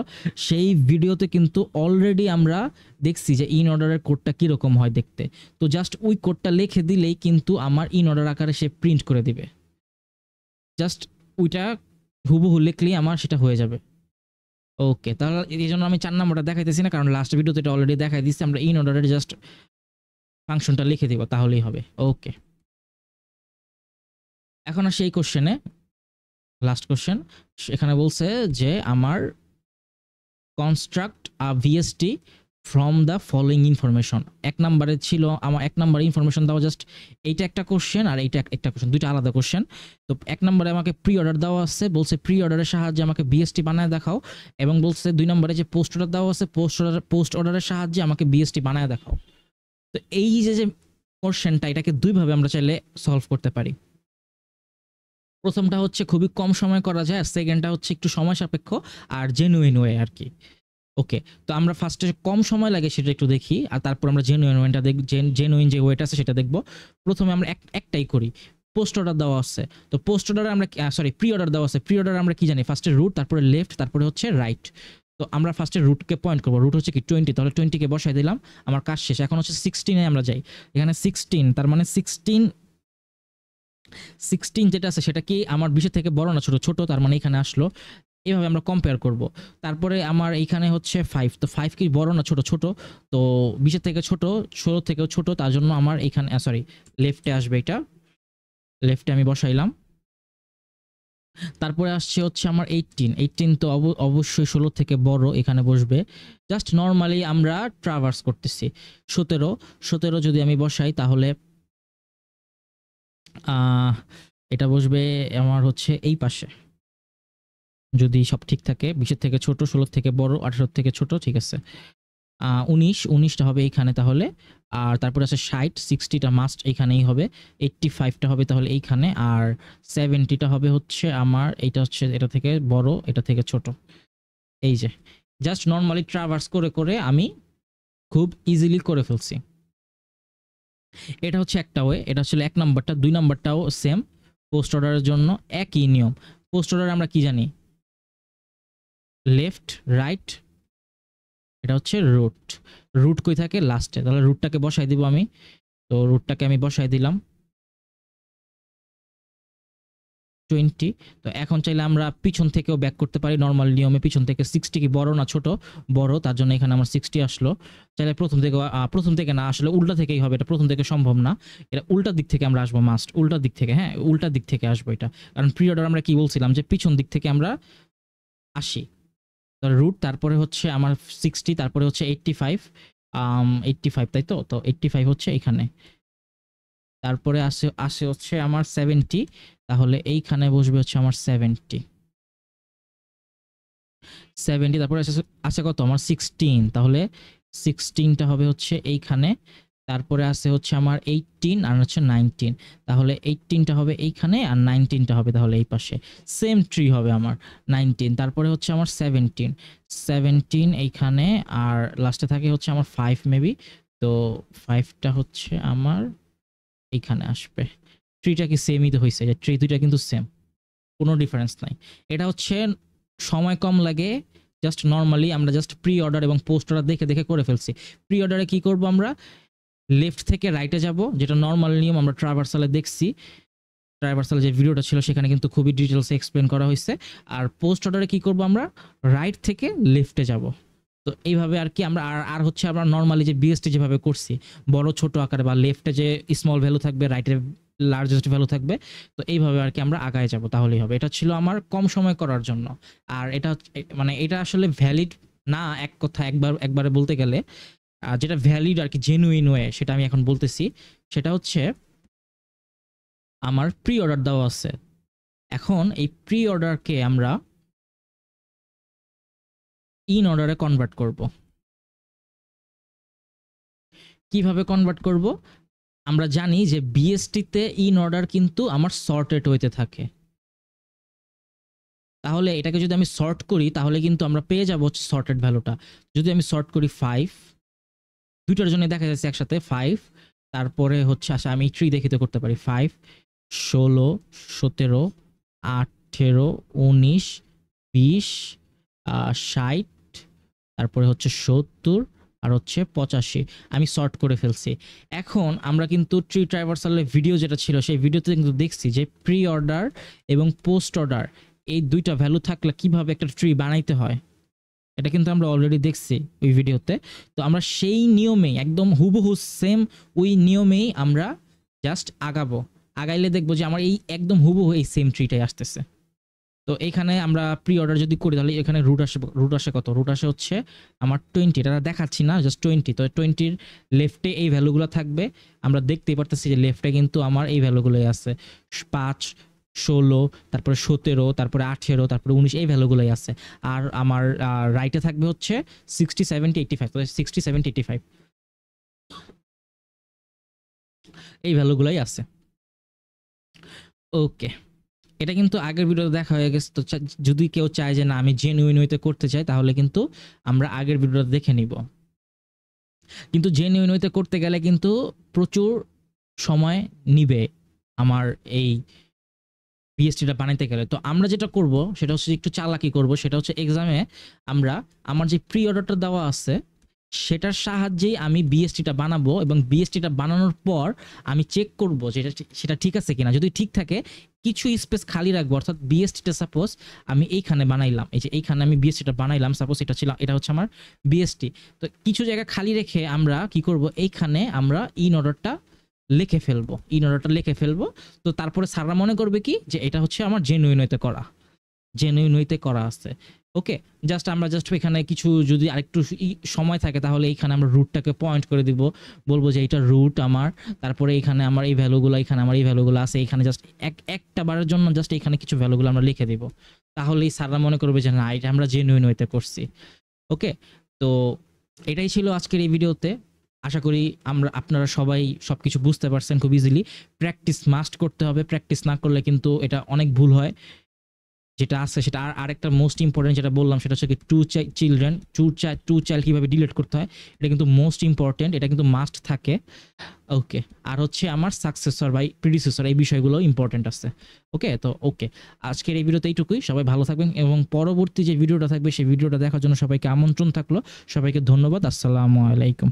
সেই ভিডিওতে কিন্তু অলরেডি আমরা দেখছি যে ইন অর্ডারের কোডটা কীরকম হয় দেখতে। তো জাস্ট ওই কোডটা লিখে দিলেই কিন্তু আমার ইন অর্ডার আকারে সে প্রিন্ট করে দিবে। জাস্ট ওইটা হুবহু লিখলেই আমার সেটা হয়ে যাবে। ওকে, তাহলে এই জন্য আমি 4 নম্বরটা দেখাইতেছি না, কারণ লাস্ট ভিডিওতে এটা অলরেডি দেখাই দিচ্ছি। আমরা ইন অর্ডারের জাস্ট ফাংশনটা লিখে দিব, তাহলেই হবে। ওকে, এখন আসি এই কোশ্চেনে, লাস্ট কোশ্চেন। এখানে বলছে যে আমার construct a VST from the following information. 1 নম্বরে ছিল আমার 1 নম্বরে ইনফরমেশন দেওয়া, জাস্ট এইটা একটা কোশ্চেন আর এইটা একটা কোশ্চেন, দুইটা আলাদা কোশ্চেন। তো 1 নম্বরে আমাকে প্রি অর্ডার দেওয়া আছে, বলছে প্রি অর্ডারের সাহায্যে আমাকে বিএসটি বানায় দেখাও, এবং বলছে 2 নম্বরে যে পোস্ট অর্ডার দেওয়া আছে, পোস্ট অর্ডারের সাহায্যে আমাকে বিএসটি বানায় দেখাও। তো এই যে কোশ্চেনটা, এটাকে দুইভাবে আমরা চাইলে সলভ করতে পারি। প্রথমটা হচ্ছে খুবই কম সময় করা যায়, আর সেকেন্ডটা হচ্ছে একটু সময় সাপেক্ষ আর জেনুইন ওয়ে আর কি। ওকে, তো আমরা ফার্স্টে কম সময় লাগে সেটা একটু দেখি, আর তারপর আমরা জেনুইন ওয়েটা দেখব, জেনুইন যে ওয়েটা আছে সেটা দেখব। প্রথমে আমরা একটাই করি, পোস্ট অর্ডার দেওয়া আছে। তো পোস্ট অর্ডারে আমরা প্রি অর্ডার দেওয়া আছে। প্রি অর্ডার আমরা কি জানি, ফার্স্টে রুট, তারপরে লেফট, তারপরে হচ্ছে রাইট। তো আমরা ফার্স্টে রুটকে পয়েন্ট করবো, রুট হচ্ছে কি 20, তাহলে 20কে বসাই দিলাম, আমার কাজ শেষ। এখন হচ্ছে 16-এ আমরা যাই, এখানে 16, তার মানে 16 যেটা আছে সেটা কি আমার 20 থেকে বড় না ছোট, ছোট, তার মানে এখানে আসলো। এভাবে আমরা কম্পেয়ার করব। তারপরে আমার এইখানে হচ্ছে 5, তো 5 কি বড় না ছোট, ছোট, তো 20 থেকে ছোট, 16 থেকেও ছোট, তার জন্য আমার এইখানে লেফটে আসবে, এটা লেফটে আমি বসাইলাম। তারপরে আসছে হচ্ছে আমার 18 তো অবশ্যই 16 থেকে বড়, এখানে বসবে। জাস্ট নর্মালি আমরা ট্রাভার্স করতেছি। 17 যদি আমি বসাই তাহলে এটা বসবে আমার হচ্ছে এই পাশে, যদি সব ঠিক থাকে। 20 থেকে ছোট, 16 থেকে বড়, 18 থেকে ছোট, ঠিক আছে। 19টা হবে এইখানে তাহলে। আর তারপরে আছে 60টা মাস্ট এইখানেই হবে। 85টা হবে তাহলে এইখানে। আর 70টা হবে হচ্ছে আমার এইটা হচ্ছে এটা থেকে বড়, এটা থেকে ছোট। এই যে জাস্ট নর্মালি ট্রাভার্স করে করে আমি খুব ইজিলি করে ফেলছি। এটা হচ্ছে একটা ওয়ে, এটা হচ্ছে 1 নাম্বারটা। 2 নাম্বারটাও সেম, পোস্ট অর্ডারের জন্য একই নিয়ম। পোস্ট অর্ডারে আমরা কি জানি, লেফট রাইট, এটা হচ্ছে রুট। রুট কই থাকে, লাস্টে, তাহলে রুটটাকে বসাই দিব আমি। তো রুটটাকে আমি বসাই দিলাম। 20। তো এখন চাইলে আমরা পিছন থেকেও ব্যাক করতে পারি নর্মাল নিয়মে। পিছন থেকে 60 কি বড় না ছোট? বড়, তার জন্য এখানে আমার 60 আসলো। চাইলে প্রথম থেকে না, আসলে উল্টা থেকেই হবে, এটা প্রথম থেকে সম্ভব না, এটা উল্টা দিক থেকে আমরা আসবো, মাস্ট উল্টা দিক থেকে, হ্যাঁ উল্টা দিক থেকে আসবো এটা, কারণ প্রি অর্ডার আমরা কি বলছিলাম যে পিছন দিক থেকে আমরা আসি। রুট, তারপরে হচ্ছে আমার 60, তারপরে হচ্ছে 85, 85 তাই তো, তো 85 হচ্ছে এখানে, তারপরে আসে আসে হচ্ছে আমার 70, তাহলে এইখানে বসবে হচ্ছে আমার 70, তারপরে আছে কত আমার 16, তাহলে 16টা হবে হচ্ছে এইখানে, তারপরে আছে হচ্ছে আমার 18 আর হচ্ছে 19, তাহলে 18টা হবে এইখানে আর 19টা হবে তাহলে এই পাশে, সেম ট্রি হবে আমার 19, তারপরে হচ্ছে আমার 17 এইখানে, আর লাস্টে থাকে হচ্ছে আমার 5 মেবি, তো 5টা হচ্ছে আমার এইখানে আসবে। ট্রিটা কি সেমই তো হয়েছে, যে ট্রি দুইটা কিন্তু সেম, কোনো ডিফারেন্স নাই। এটা হচ্ছে সময় কম লাগে, জাস্ট নর্মালি আমরা জাস্ট প্রি অর্ডার এবং পোস্ট অর্ডার দেখে দেখে করে ফেলছি। প্রি অর্ডারে কি করব আমরা, লেফট থেকে রাইটে যাব, যেটা নর্মাল নিয়ম আমরা ট্রাভার্সালে দেখছি, ট্রাভার্সাল যে ভিডিওটা ছিল সেখানে কিন্তু খুবই ডিটেলসে এক্সপ্লেন করা হয়েছে। আর পোস্ট অর্ডারে কি করব আমরা, রাইট থেকে লেফটে যাব। তো এইভাবে আর কি আমরা আর হচ্ছে আমরা নর্মালি যে বিএসটি যেভাবে করছি বড় ছোট আকারে, বা লেফটে যে স্মল ভ্যালু থাকবে, রাইটে লার্জেস্ট ভ্যালু থাকবে, তো এইভাবে আর কি আমরা আগায় যাব, তাহলেই হবে। এটা ছিল আমার কম সময় করার জন্য। আর এটা মানে এটা আসলে ভ্যালিড না, এক কথা একবারে বলতে গেলে যেটা ভ্যালিড আর কি, জেনুইন ওয়ে, সেটা আমি এখন বলতেছি। সেটা হচ্ছে আমার প্রি অর্ডার দেওয়া আছে, এখন এই প্রি অর্ডারকে আমরা ইন অর্ডারে কনভার্ট করব। কিভাবে কনভার্ট করব, আমরা জানি যে বিএসটিতে ইন অর্ডার কিন্তু আমার সর্টেড হইতে থাকে, তাহলে এটাকে যদি আমি সর্ট করি তাহলে কিন্তু আমরা পেয়ে যাব হচ্ছে সর্টেড ভ্যালুটা। যদি আমি সর্ট করি 5, দুইটার জন্য দেখা যাচ্ছে একসাথে 5, তারপরে হচ্ছে আচ্ছা আমি ট্রি দেখিতে করতে পারি 5, 16, 17, 18, 19, 20, 60, তারপরে হচ্ছে 70 আর হচ্ছে 85, আমি সর্ট করে ফেলছি। এখন আমরা কিন্তু ট্রি ট্রাইভার্সালের ভিডিও যেটা ছিল সেই ভিডিওতে কিন্তু দেখছি যে প্রি অর্ডার এবং পোস্ট অর্ডার এই দুইটা ভ্যালু থাকলে কিভাবে একটা ট্রি বানাইতে হয়, এটা কিন্তু আমরা অলরেডি দেখছি ওই ভিডিওতে। তো আমরা সেই নিয়মেই একদম হুবহু সেম ওই নিয়মেই আমরা জাস্ট আগাইলে দেখবো যে আমার এই একদম হুবহু এই সেম ট্রিটাই আসতেছে। তো এখানে আমরা প্রি অর্ডার যদি করি তাহলে এখানে রুট আসে কত, রুট আসে হচ্ছে আমার 20, এটা দেখাচ্ছি না, জাস্ট 20। তো 20-র লেফটে এই ভ্যালুগুলো থাকবে, আমরা দেখতেই পারতেছি যে লেফটে কিন্তু আমার এই ভ্যালুগুলোই আছে, 5, 16, তারপরে 17, তারপরে 18, তারপরে 19, এই ভ্যালুগুলোই আছে। আর আমার রাইটে থাকবে হচ্ছে 60, 70, 85, তো 60, 70, 85 এই ভ্যালুগুলোই আছে। ওকে, এটা কিন্তু আগের ভিডিওতে দেখা হয়ে গেছে। তো যদি কেউ চায় যে না আমি জেনুইন ওয়েতে করতে চাই তাহলে কিন্তু আমরা আগের ভিডিওটা দেখে নিব। কিন্তু জেনুইন ওয়েতে করতে গেলে কিন্তু প্রচুর সময় নিবে আমার এই পিএইচডিটা বানাইতে গেলে। তো আমরা যেটা করব সেটা হচ্ছে একটু চালাকি করব, সেটা হচ্ছে এক্সামে আমরা আমার যে প্রি অর্ডারটা দেওয়া আছে সেটার সাহায্যেই আমি বিএসটিটা বানাবো, এবং বিএসটিটা বানানোর পর আমি চেক করব যে সেটা ঠিক আছে কিনা। যদি ঠিক থাকে কিছু স্পেস খালি রাখবো, অর্থাৎ বিএসটিটা সাপোজ আমি এইখানে বানাইলাম, এই যে এইখানে আমি বিএসটিটা বানাইলাম, সাপোজ এটা হচ্ছে আমার বিএসটি, তো কিছু জায়গা খালি রেখে আমরা কি করব, এইখানে আমরা ইন অর্ডারটা লিখে ফেলবো। তো তারপরে স্যাররা মনে করবে কি যে এটা হচ্ছে আমার জেনুইন ওয়েতে করা আছে। ওকে, আমরা এখানে কিছু যদি আরেকটু সময় থাকে তাহলে এইখানে আমরা রুটটাকে পয়েন্ট করে দিব, বলবো যে এটা রুট আমার, তারপরে এখানে আমার এই ভ্যালুগুলো, এখানে আমার এই ভ্যালুগুলো আছে, এখানে জাস্ট একটা বারের জন্য জাস্ট এখানে কিছু ভ্যালুগুলো আমরা লিখে দিব, তাহলেই স্যাররা মনে করবে যে না এটা আমরা জেনুইন ওয়েতে করছি। ওকে, তো এটাই ছিল আজকের এই ভিডিওতে। আশা করি আপনারা সবাই সবকিছু বুঝতে পারছেন খুব ইজিলি। প্র্যাকটিস মাস্ট করতে হবে, প্র্যাকটিস না করলে কিন্তু এটা অনেক ভুল হয়। যেটা আছে সেটা আরেকটা মোস্ট ইম্পর্টেন্ট যেটা বললাম সেটা হচ্ছে কি টু চাইল্ড কিভাবে ডিলিট করতে হয়, এটা কিন্তু মোস্ট ইম্পর্টেন্ট, এটা কিন্তু মাস্ট থাকে। ওকে, আর হচ্ছে আমার সাকসেসর বা প্রিডিসেসর এই বিষয়গুলো ইম্পর্টেন্ট আছে। ওকে, তো ওকে, আজকের এই ভিডিওতে এইটুকুই। সবাই ভালো থাকবেন, এবং পরবর্তী যে ভিডিওটা থাকবে সেই ভিডিওটা দেখার জন্য সবাইকে আমন্ত্রণ থাকলো। সবাইকে ধন্যবাদ। আসসালামু আলাইকুম।